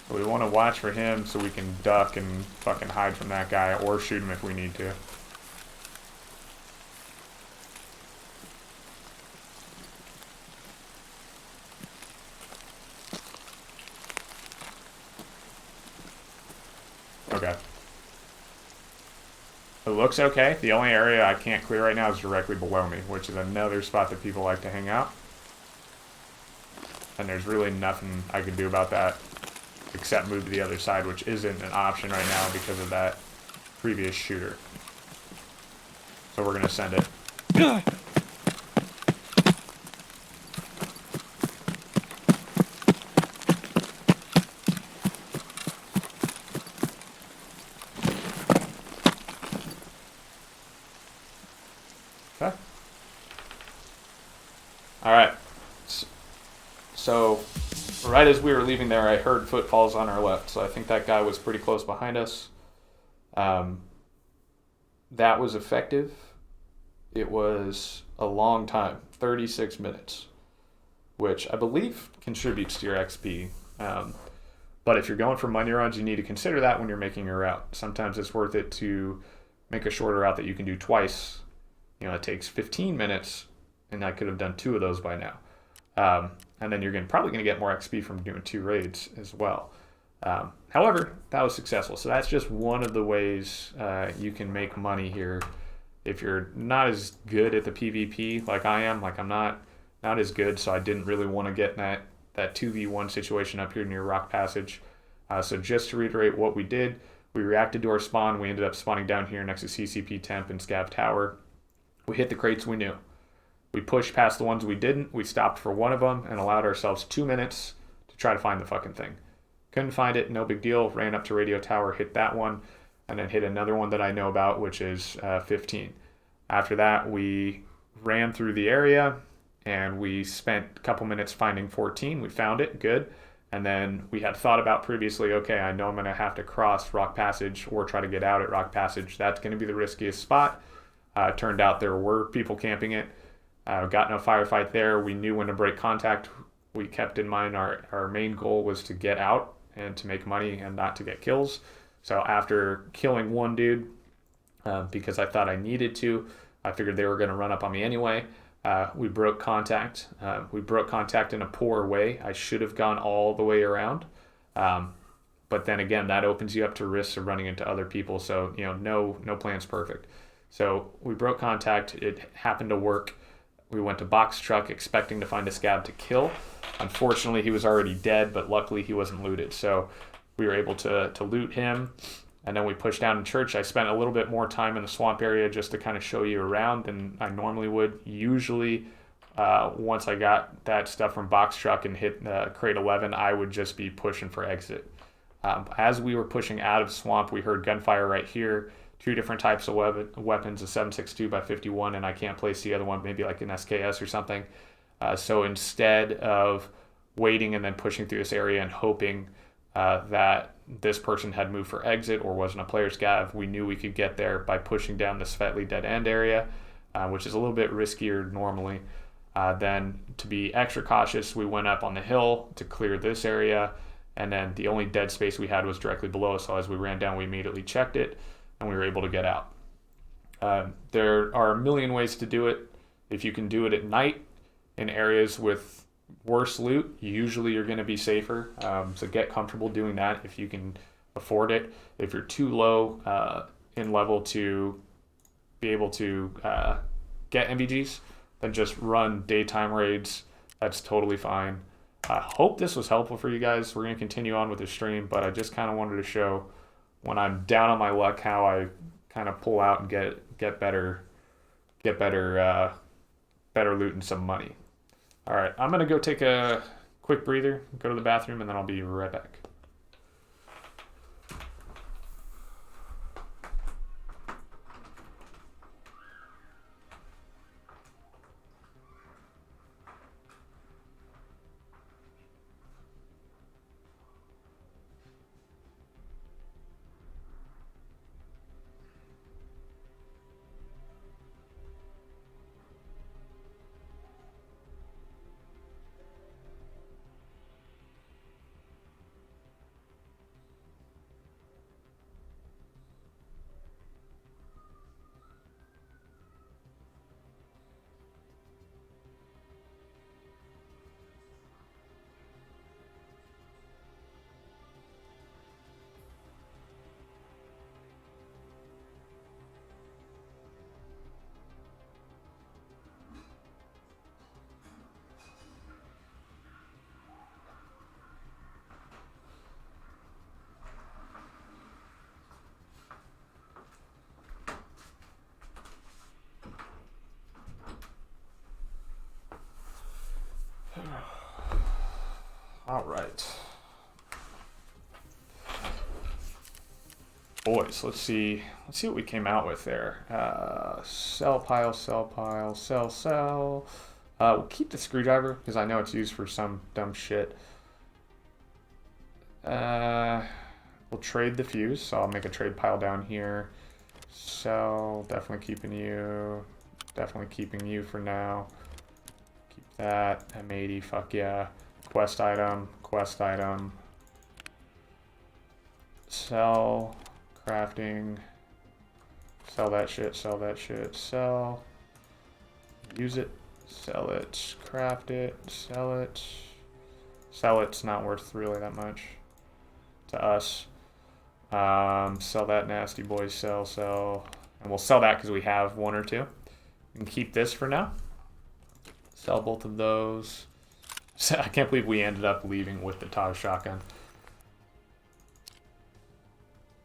So we want to watch for him so we can duck and fucking hide from that guy or shoot him if we need to. Okay. It looks okay. The only area I can't clear right now is directly below me, which is another spot that people like to hang out. And there's really nothing I can do about that except move to the other side, which isn't an option right now because of that previous shooter. So we're going to send it. Okay. Alright. So, right as we were leaving there, I heard footfalls on our left. So I think that guy was pretty close behind us. That was effective. It was a long time, 36 minutes, which I believe contributes to your XP. But if you're going for money runs, you need to consider that when you're making your route. Sometimes it's worth it to make a shorter route that you can do twice. You know, it takes 15 minutes, and I could have done 2 of those by now. And then you're probably going to get more XP from doing 2 raids as well. However, that was successful. So that's just one of the ways you can make money here. If you're not as good at the PvP like I am, like I'm not as good, so I didn't really want to get in that 2v1 situation up here near Rock Passage. So just to reiterate what we did, we reacted to our spawn. We ended up spawning down here next to CCP Temp and Scav Tower. We hit the crates we knew. We pushed past the ones we didn't. We stopped for one of them and allowed ourselves 2 minutes to try to find the fucking thing. Couldn't find it, no big deal. Ran up to Radio Tower, hit that one, and then hit another one that I know about, which is 15. After that, we ran through the area, and we spent a couple minutes finding 14. We found it, good. And then we had thought about previously, okay, I know I'm going to have to cross Rock Passage or try to get out at Rock Passage. That's going to be the riskiest spot. Turned out there were people camping it. Got in a firefight there. We knew when to break contact. We kept in mind our main goal was to get out and to make money and not to get kills. So after killing one dude, because I thought I needed to, I figured they were going to run up on me anyway. We broke contact. We broke contact in a poor way. I should have gone all the way around. But then again, that opens you up to risks of running into other people. So, you know, no plan's perfect. So we broke contact. It happened to work. We went to box truck expecting to find a scab to kill. Unfortunately, he was already dead, but luckily he wasn't looted. So we were able to loot him. And then we pushed down to church. I spent a little bit more time in the swamp area just to kind of show you around than I normally would. Usually, once I got that stuff from box truck and hit crate 11, I would just be pushing for exit. As we were pushing out of swamp, we heard gunfire right here. 2 different types of weapons, a 7.62 by 51, and I can't place the other one, maybe like an SKS or something. So instead of waiting and then pushing through this area and hoping that this person had moved for exit or wasn't a player scav, we knew we could get there by pushing down the Svetli dead end area, which is a little bit riskier normally. Then to be extra cautious, we went up on the hill to clear this area, and then the only dead space we had was directly below us. So as we ran down, we immediately checked it, and we were able to get out. There are a million ways to do it. If you can do it at night in areas with worse loot, usually you're going to be safer. So get comfortable doing that if you can afford it. If you're too low in level to be able to get MVGs, then just run daytime raids. That's totally fine. I hope this was helpful for you guys. We're going to continue on with the stream, but I just kind of wanted to show when I'm down on my luck how I kind of pull out and get better loot and some money. All right, I'm gonna go take a quick breather, go to the bathroom, and then I'll be right back. All right. Boys, let's see what we came out with there. Cell pile, cell pile, cell, cell. We'll keep the screwdriver because I know it's used for some dumb shit. We'll trade the fuse, so I'll make a trade pile down here. Cell, definitely keeping you for now. Keep that. M80, fuck yeah. Quest item, sell, crafting, sell that shit, sell, use it, sell it, craft it, sell it's not worth really that much to us. Sell that nasty boy, sell, and we'll sell that because we have one or two. We can keep this for now. Sell both of those. I can't believe we ended up leaving with the Tav shotgun.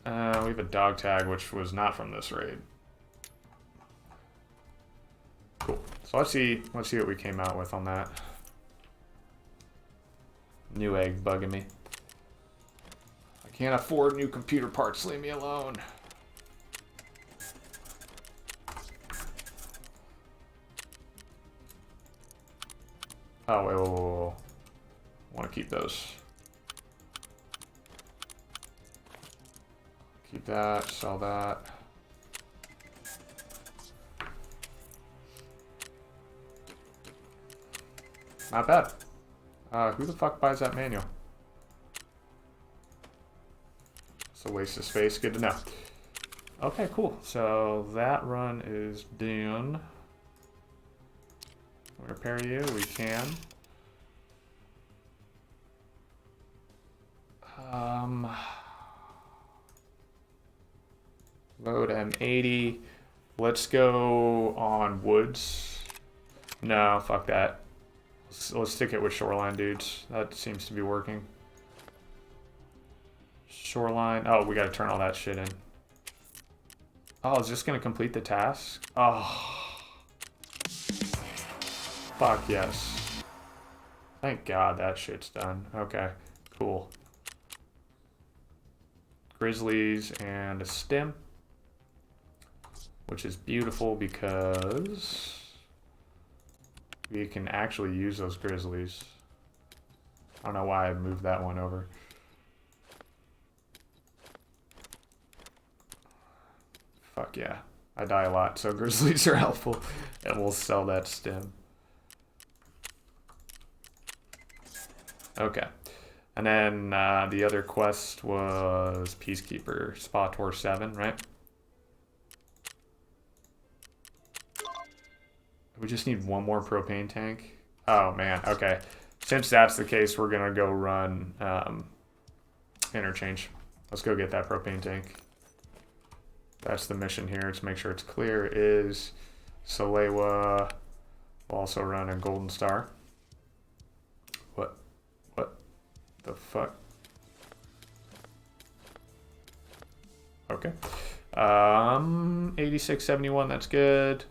We have a dog tag, which was not from this raid. Cool. So let's see what we came out with on that. New egg bugging me. I can't afford new computer parts. Leave me alone. Oh, wait. I want to keep those. Keep that, sell that. Not bad. Who the fuck buys that manual? It's a waste of space. Good to know. Okay, cool. So that run is done. Repair you, we can. Load M80. Let's go on woods. No, fuck that. Let's stick it with shoreline, dudes. That seems to be working. Shoreline. Oh, we gotta turn all that shit in. Oh, is this gonna complete the task? Oh. Fuck yes. Thank God that shit's done. Okay, cool. Grizzlies and a stem, which is beautiful because we can actually use those grizzlies. I don't know why I moved that one over. Fuck yeah. I die a lot, so grizzlies are helpful, and we'll sell that stem. Okay. And then the other quest was Peacekeeper, Spa Tour 7, right? We just need one more propane tank. Oh man, okay. since that's the case, we're gonna go run interchange. Let's go get that propane tank. That's the mission here. To make sure it's clear is Salewa. We'll also run a Golden Star. What the fuck? Okay. 8671, that's good.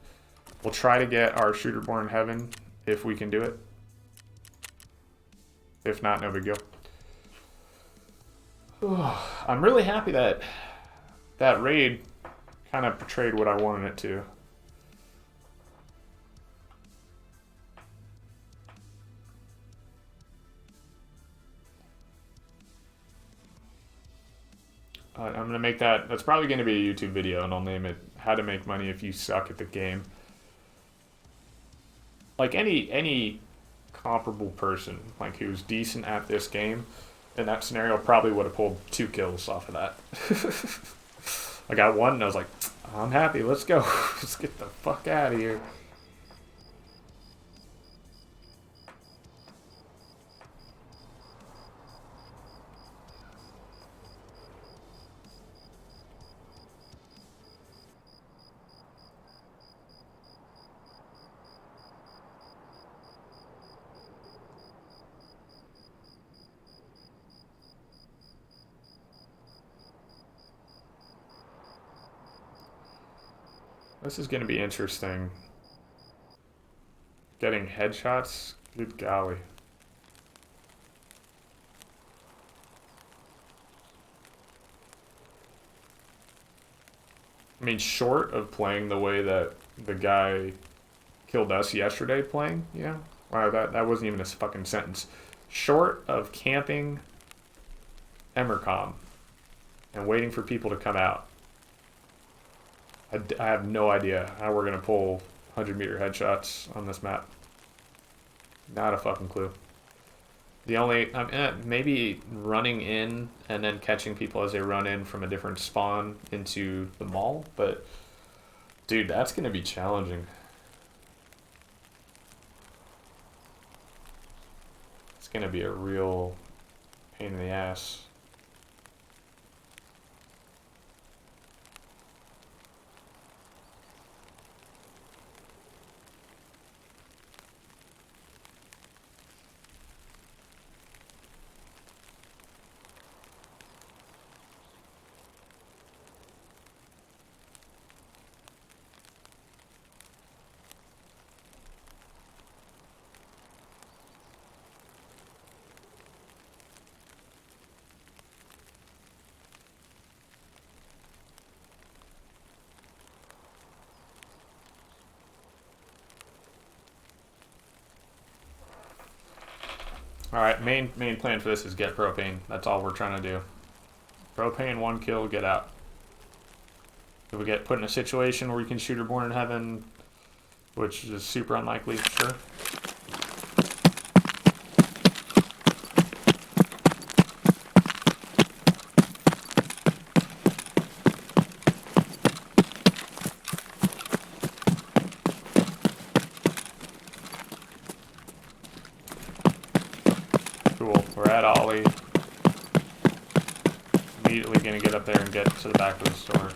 We'll try to get our Shooter Born Heaven if we can do it. If not, no big deal. I'm really happy that that raid kind of portrayed what I wanted it to. I'm going to make that, that's probably going to be a YouTube video, and I'll name it How to Make Money If You Suck at the Game. Like any comparable person, like who's decent at this game, in that scenario probably would have pulled 2 kills off of that. I got 1 and I was like, I'm happy, let's go. Let's get the fuck out of here. This is going to be interesting. Getting headshots? Good golly. I mean, short of playing the way that the guy killed us yesterday playing, yeah. Wow, that wasn't even a fucking sentence. Short of camping Emercom and waiting for people to come out, I have no idea how we're going to pull 100-meter headshots on this map. Not a fucking clue. The only, maybe running in and then catching people as they run in from a different spawn into the mall, but dude, that's going to be challenging. It's going to be a real pain in the ass. Alright, main plan for this is get propane. That's all we're trying to do. Propane, 1 kill, get out. If we get put in a situation where we can shoot her born in heaven, which is super unlikely, sure. Cool, we're at Ollie. Immediately gonna get up there and get to the back of the store.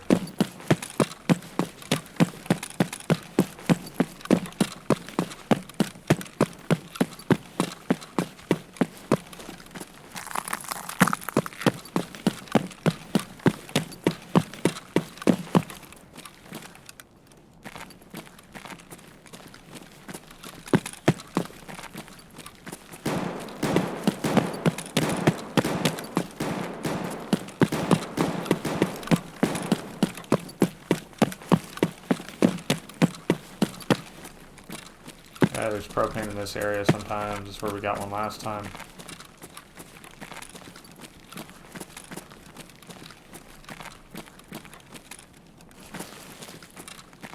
Yeah, there's propane in this area sometimes. This is where we got one last time.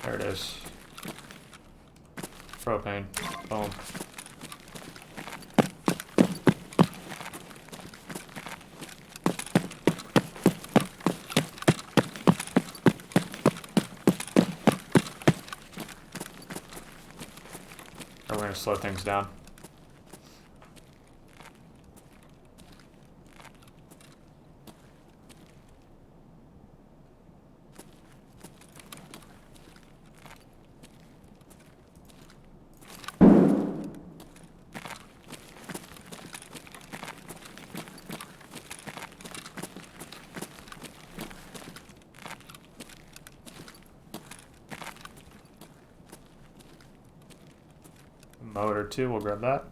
There it is. Propane. Boom. We're going to slow things down. Motor 2, we'll grab that.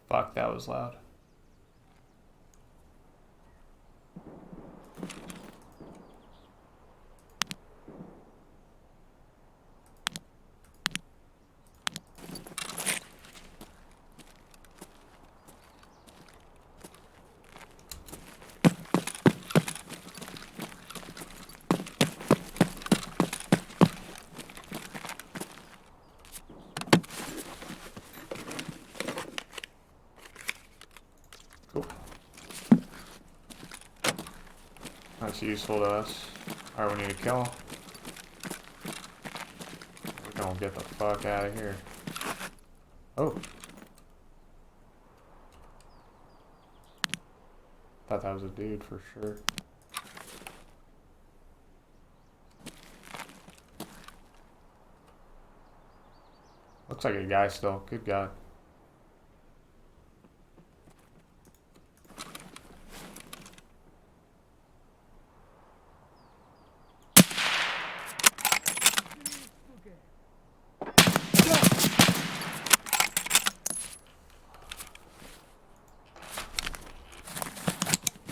Fuck, that was loud. That's useful to us. Alright, we need to kill him. We're gonna get the fuck out of here. Oh. Thought that was a dude for sure. Looks like a guy still. Good guy.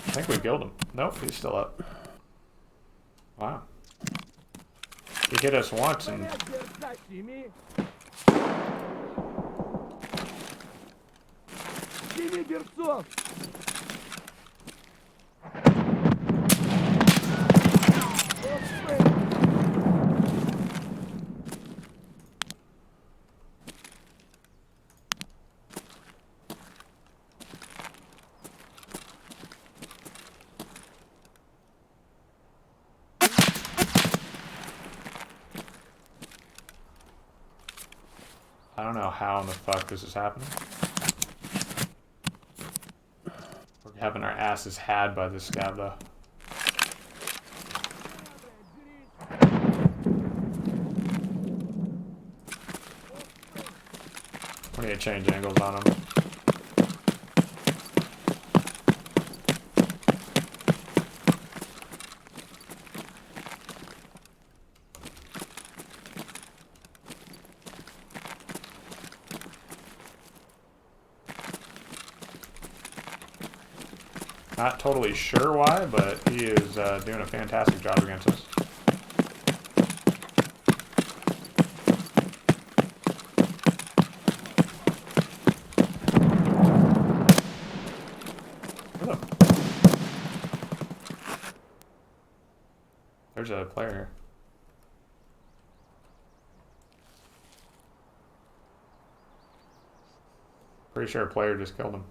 I think we killed him. Nope, he's still up. Wow. He hit us once and... I don't know how in the fuck this is happening. We're having our asses had by this scab though. We need to change angles on them. Not totally sure why, but he is doing a fantastic job against us. There's a player here. Pretty sure a player just killed him.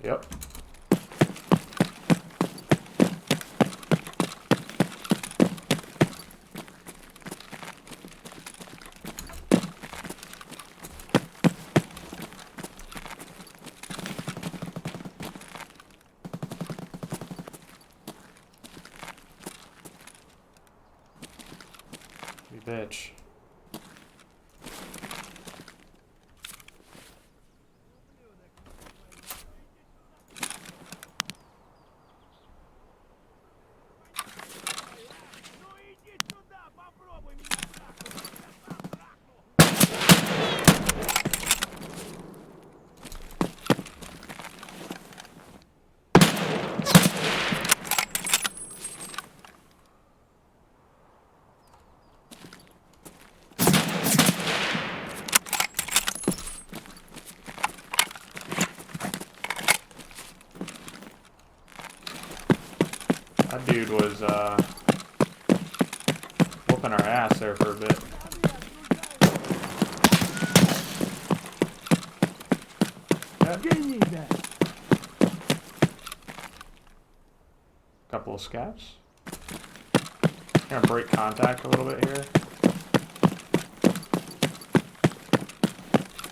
Yep. You bitch. dude was whooping our ass there for a bit. Couple of scabs. Gonna break contact a little bit here.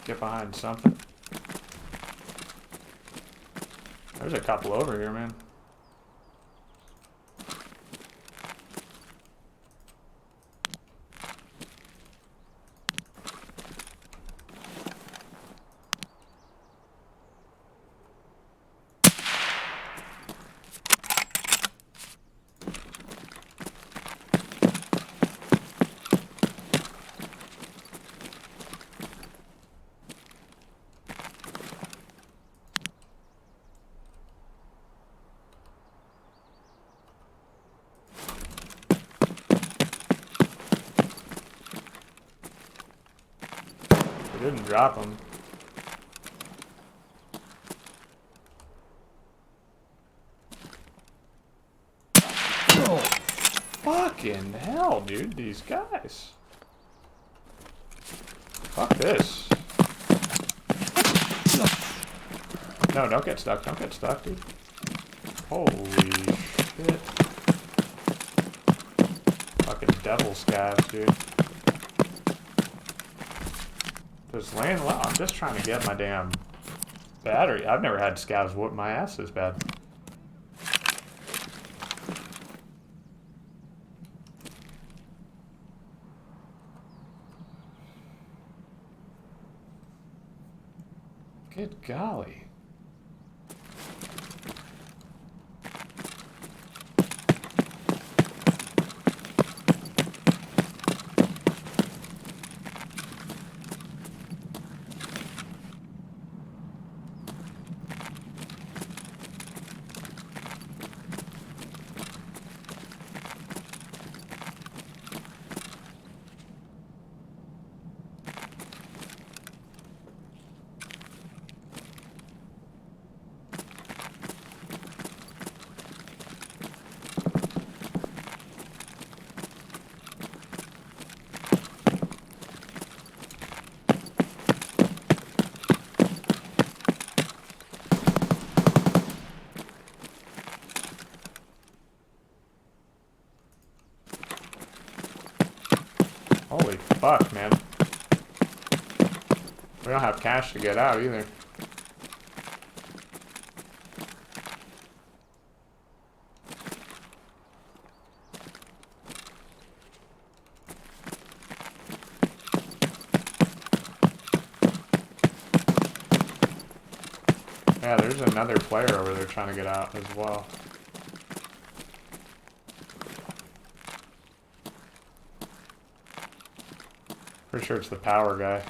Get behind something. There's a couple over here, man. Didn't drop him. Oh, fucking hell, dude, these guys. Fuck this. No, don't get stuck, dude. Holy shit. Fucking devil scavs, dude. Just laying low. I'm just trying to get my damn battery. I've never had scavs whoop my ass this bad. Good golly. Holy fuck, man. We don't have cash to get out either. Yeah, there's another player over there trying to get out as well. Pretty sure it's the power guy.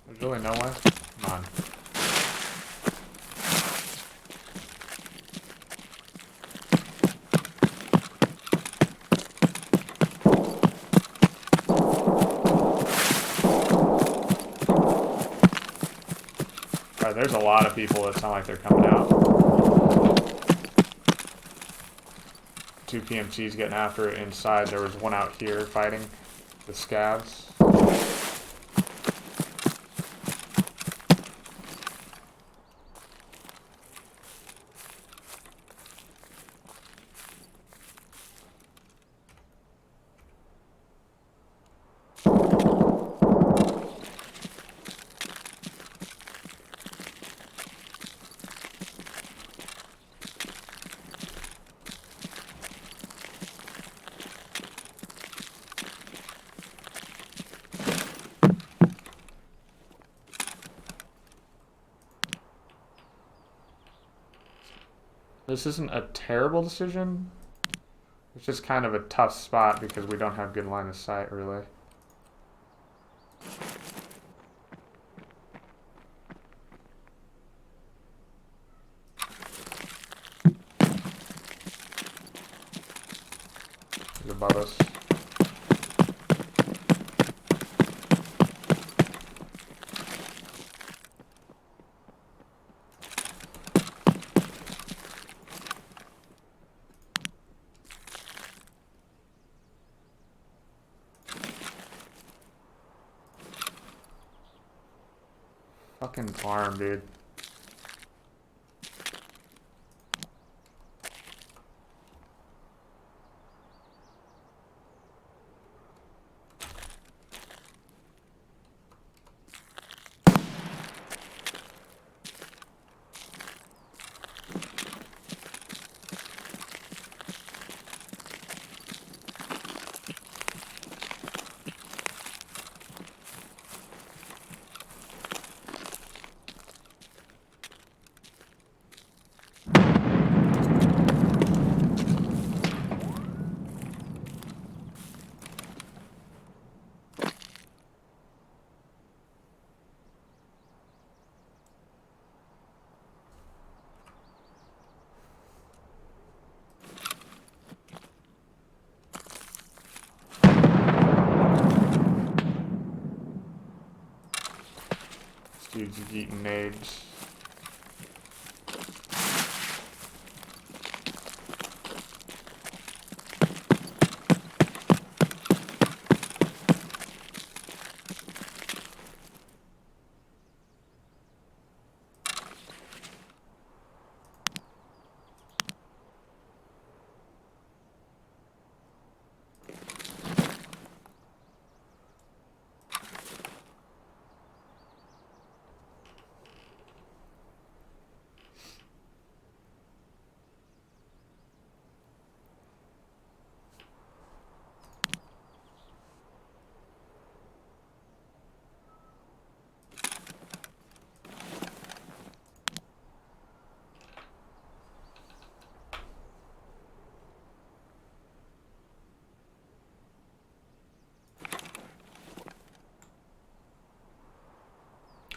There's really no one? Come on. Alright, there's a lot of people that sound like they're coming out. 2 PMCs getting after it inside. There was one out here fighting the scavs. This isn't a terrible decision. It's just kind of a tough spot because we don't have good line of sight, really. He's above us. Fucking farm, dude. Dude's eating nades.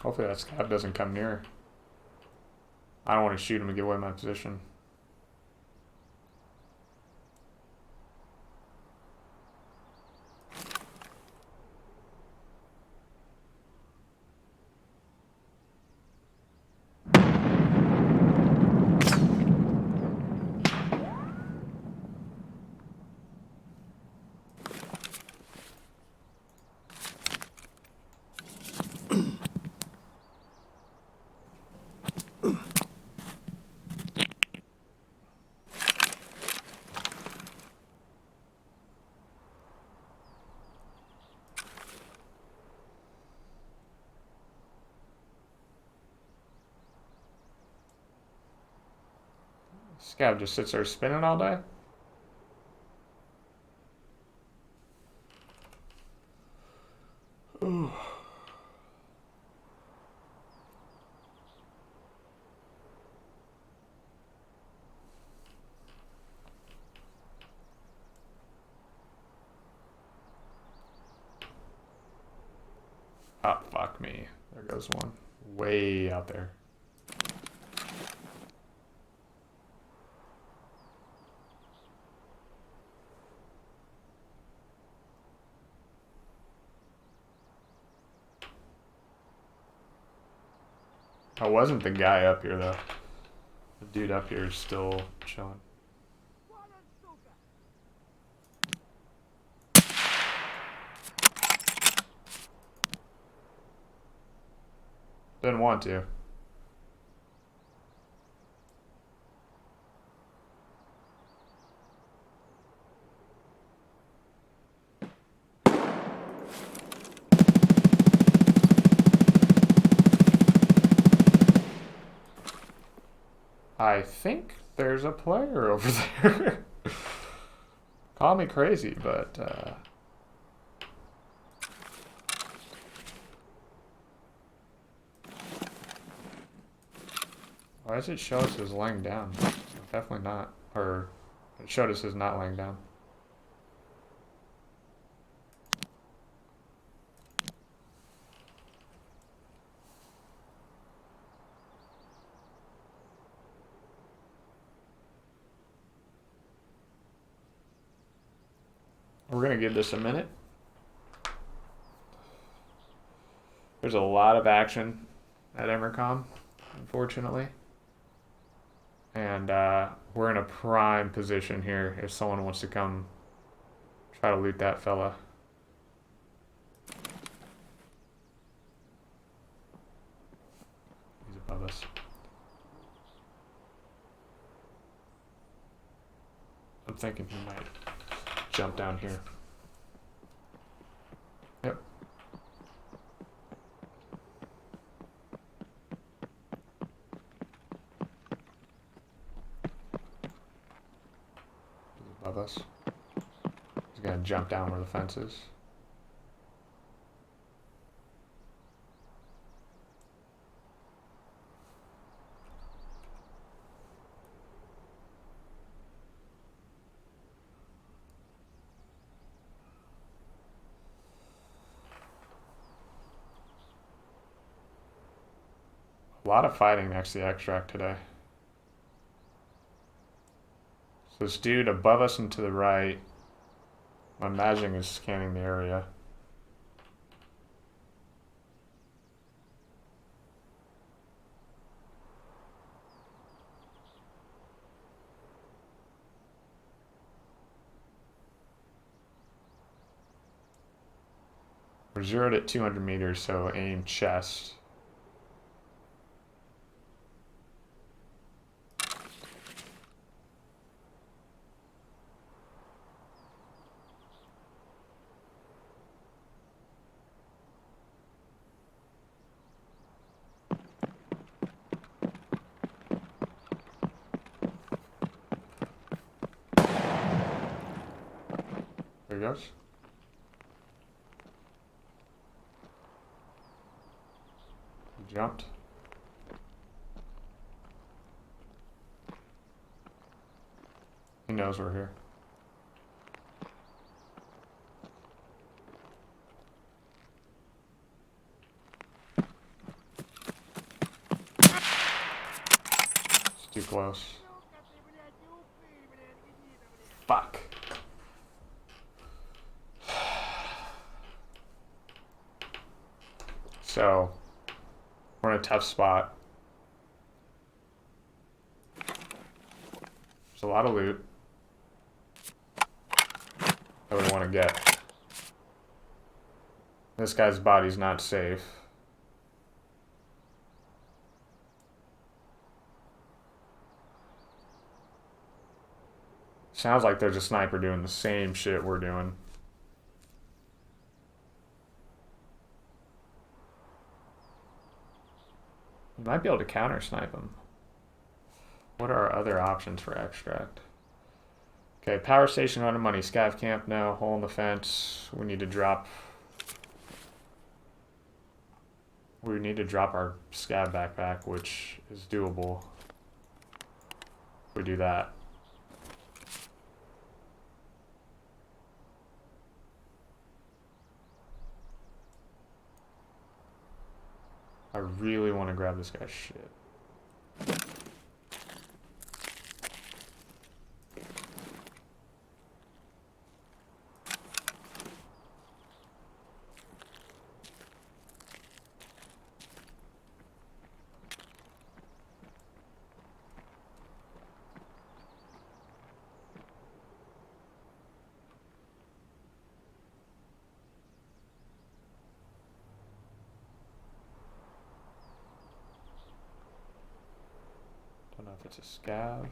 Hopefully that scav doesn't come near. I don't want to shoot him and give away my position. Scav just sits there spinning all day. Ooh. Oh, fuck me. There goes one. Way out there. I wasn't the guy up here, though. The dude up here is still chilling. Didn't want to. I think there's a player over there. Call me crazy, but why does it show us as laying down? definitely not. Or it showed us as not laying down. We're gonna give this a minute. There's a lot of action at Emercom, unfortunately. And we're in a prime position here if someone wants to come try to loot that fella. He's above us. I'm thinking he might jump down here. Yep. He's above us. He's gonna jump down where the fence is. A lot of fighting next to the extract today. So this dude above us and to the right, I'm imagining is scanning the area. We're zeroed at 200 meters, so aim chest. There he goes. He jumped. He knows we're here. It's too close. Fuck. So, we're in a tough spot. There's a lot of loot that we want to get. This guy's body's not safe. Sounds like there's a sniper doing the same shit we're doing. We might be able to counter snipe him. What are our other options for extract? Okay, power station, under money. Scav camp, no. Hole in the fence. We need to drop our scav backpack, which is doable. If we do that. I really want to grab this guy's shit. Don't know if it's a scav.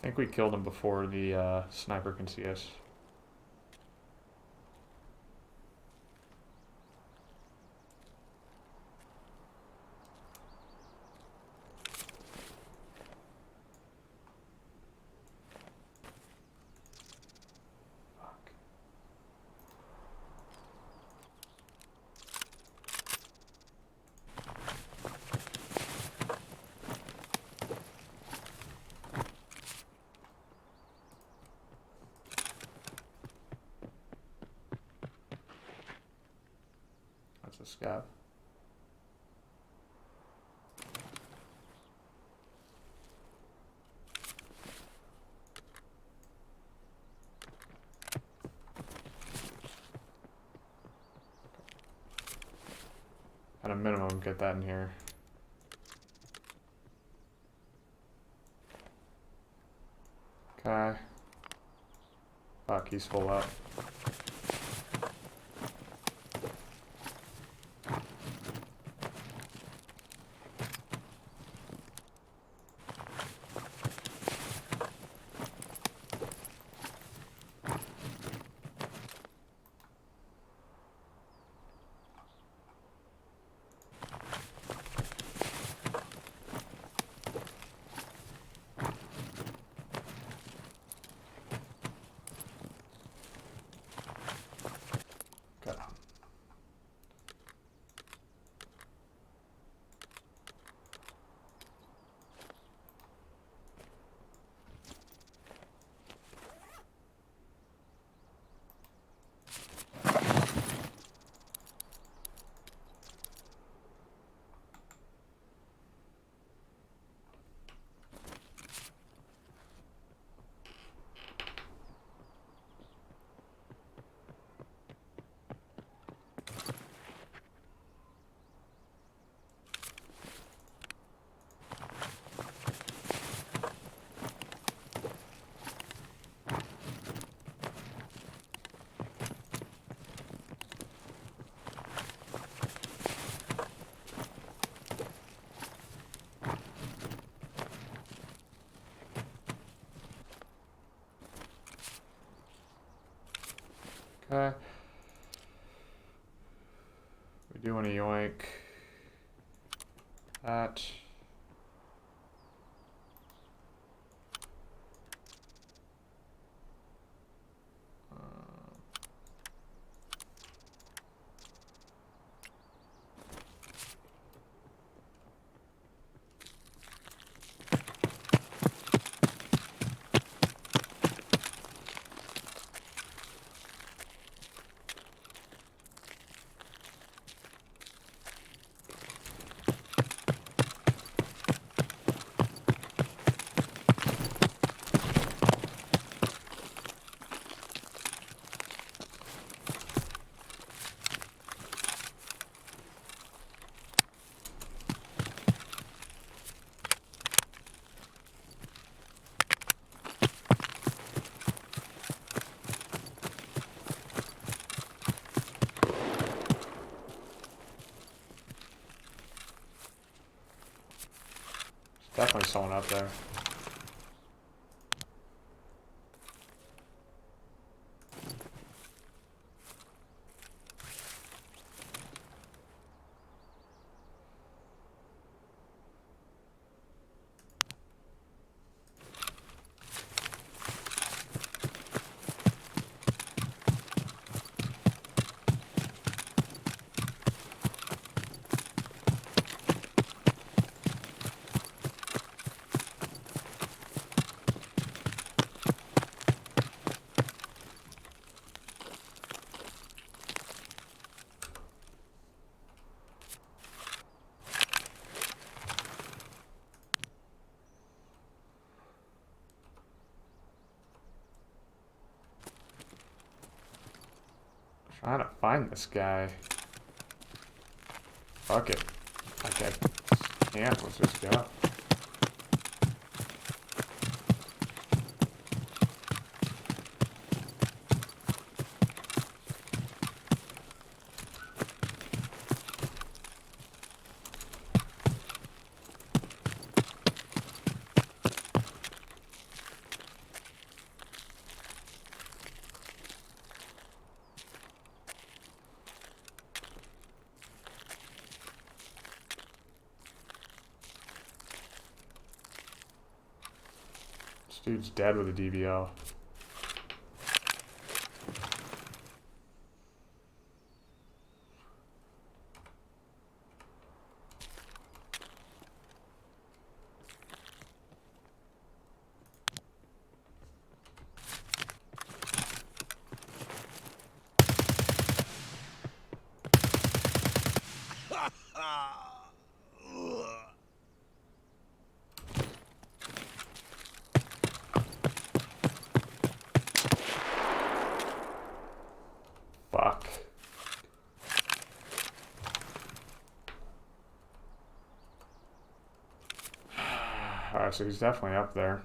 think we killed him before the sniper can see us. That's a scav. At a minimum, get that in here. Okay. Fuck, he's full up. Okay. Okay. We do want to yoink that. Definitely someone up there. Trying to find this guy. Fuck it. Okay. Yeah, let's just go. dude's dead with a DVL. Fuck. Alright, so he's definitely up there.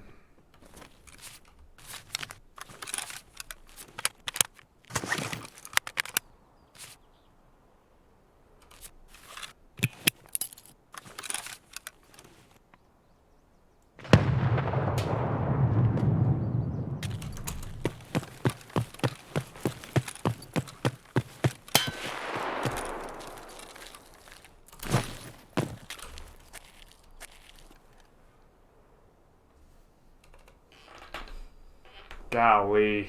Golly.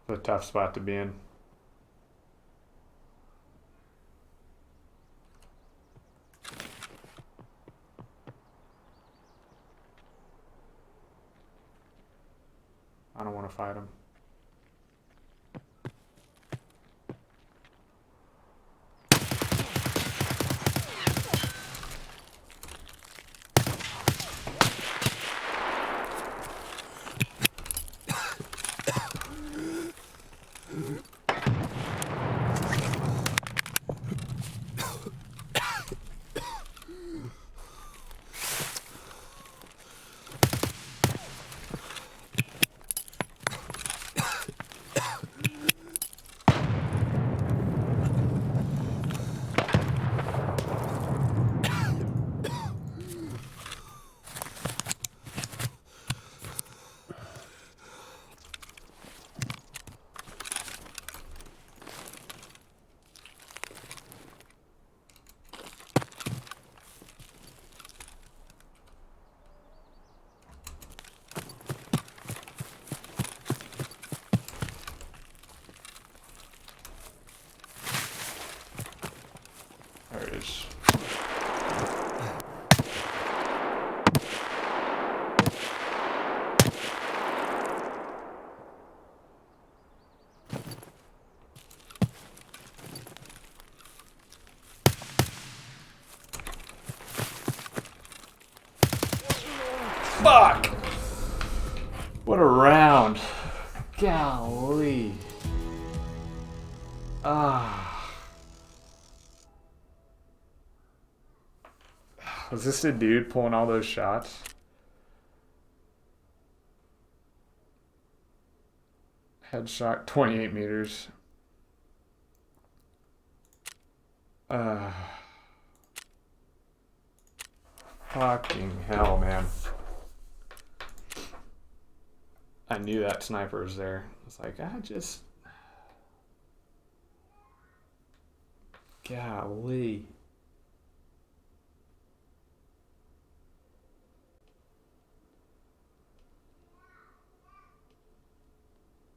It's a tough spot to be in. I don't want to fight him. There it is. Fuck! What a round. Golly. Was this the dude pulling all those shots? Headshot 28 meters. Fucking hell, man. I knew that sniper was there. It's like, golly.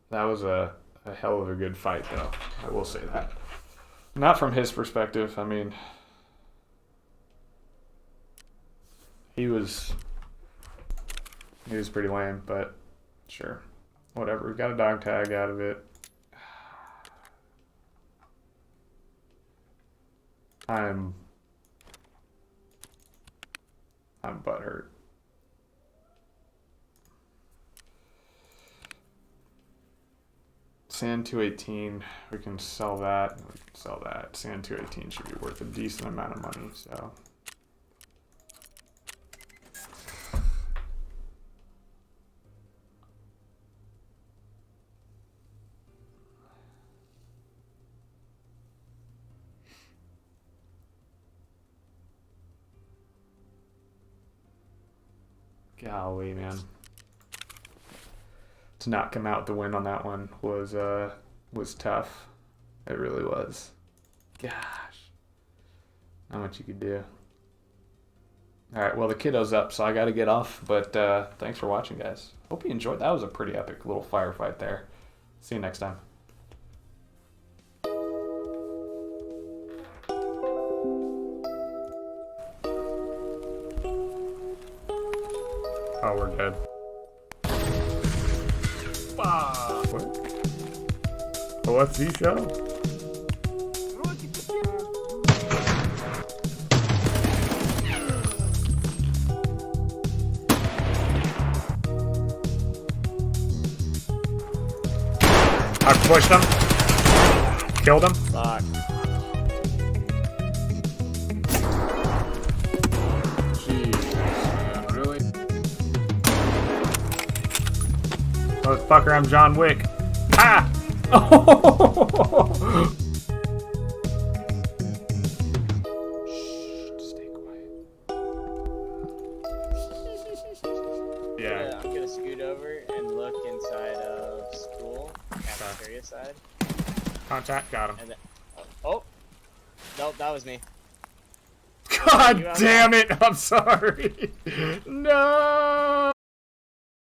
That was a hell of a good fight, though. I will say that. Not from his perspective. I mean, he was pretty lame, but sure. Whatever. We got a dog tag out of it. I'm butthurt. Sand 218, we can sell that. We can sell that. Sand 218 should be worth a decent amount of money, so. Golly, man. to not come out with the win on that one was tough. It really was. Gosh. Not much you could do. Alright, well the kiddo's up, so I gotta get off, but thanks for watching, guys. Hope you enjoyed. That was a pretty epic little firefight there. See you next time. Oh, we're dead. What? Oh, what's he show? I pushed him. Killed him. Fuck. Jeez, man, really? Motherfucker, I'm John Wick. Ah! Shh, stay quiet. Yeah. I'm gonna scoot over and look inside of school, cafeteria side. Contact, got him. And then, oh, nope, that was me. God damn it! I'm sorry. No.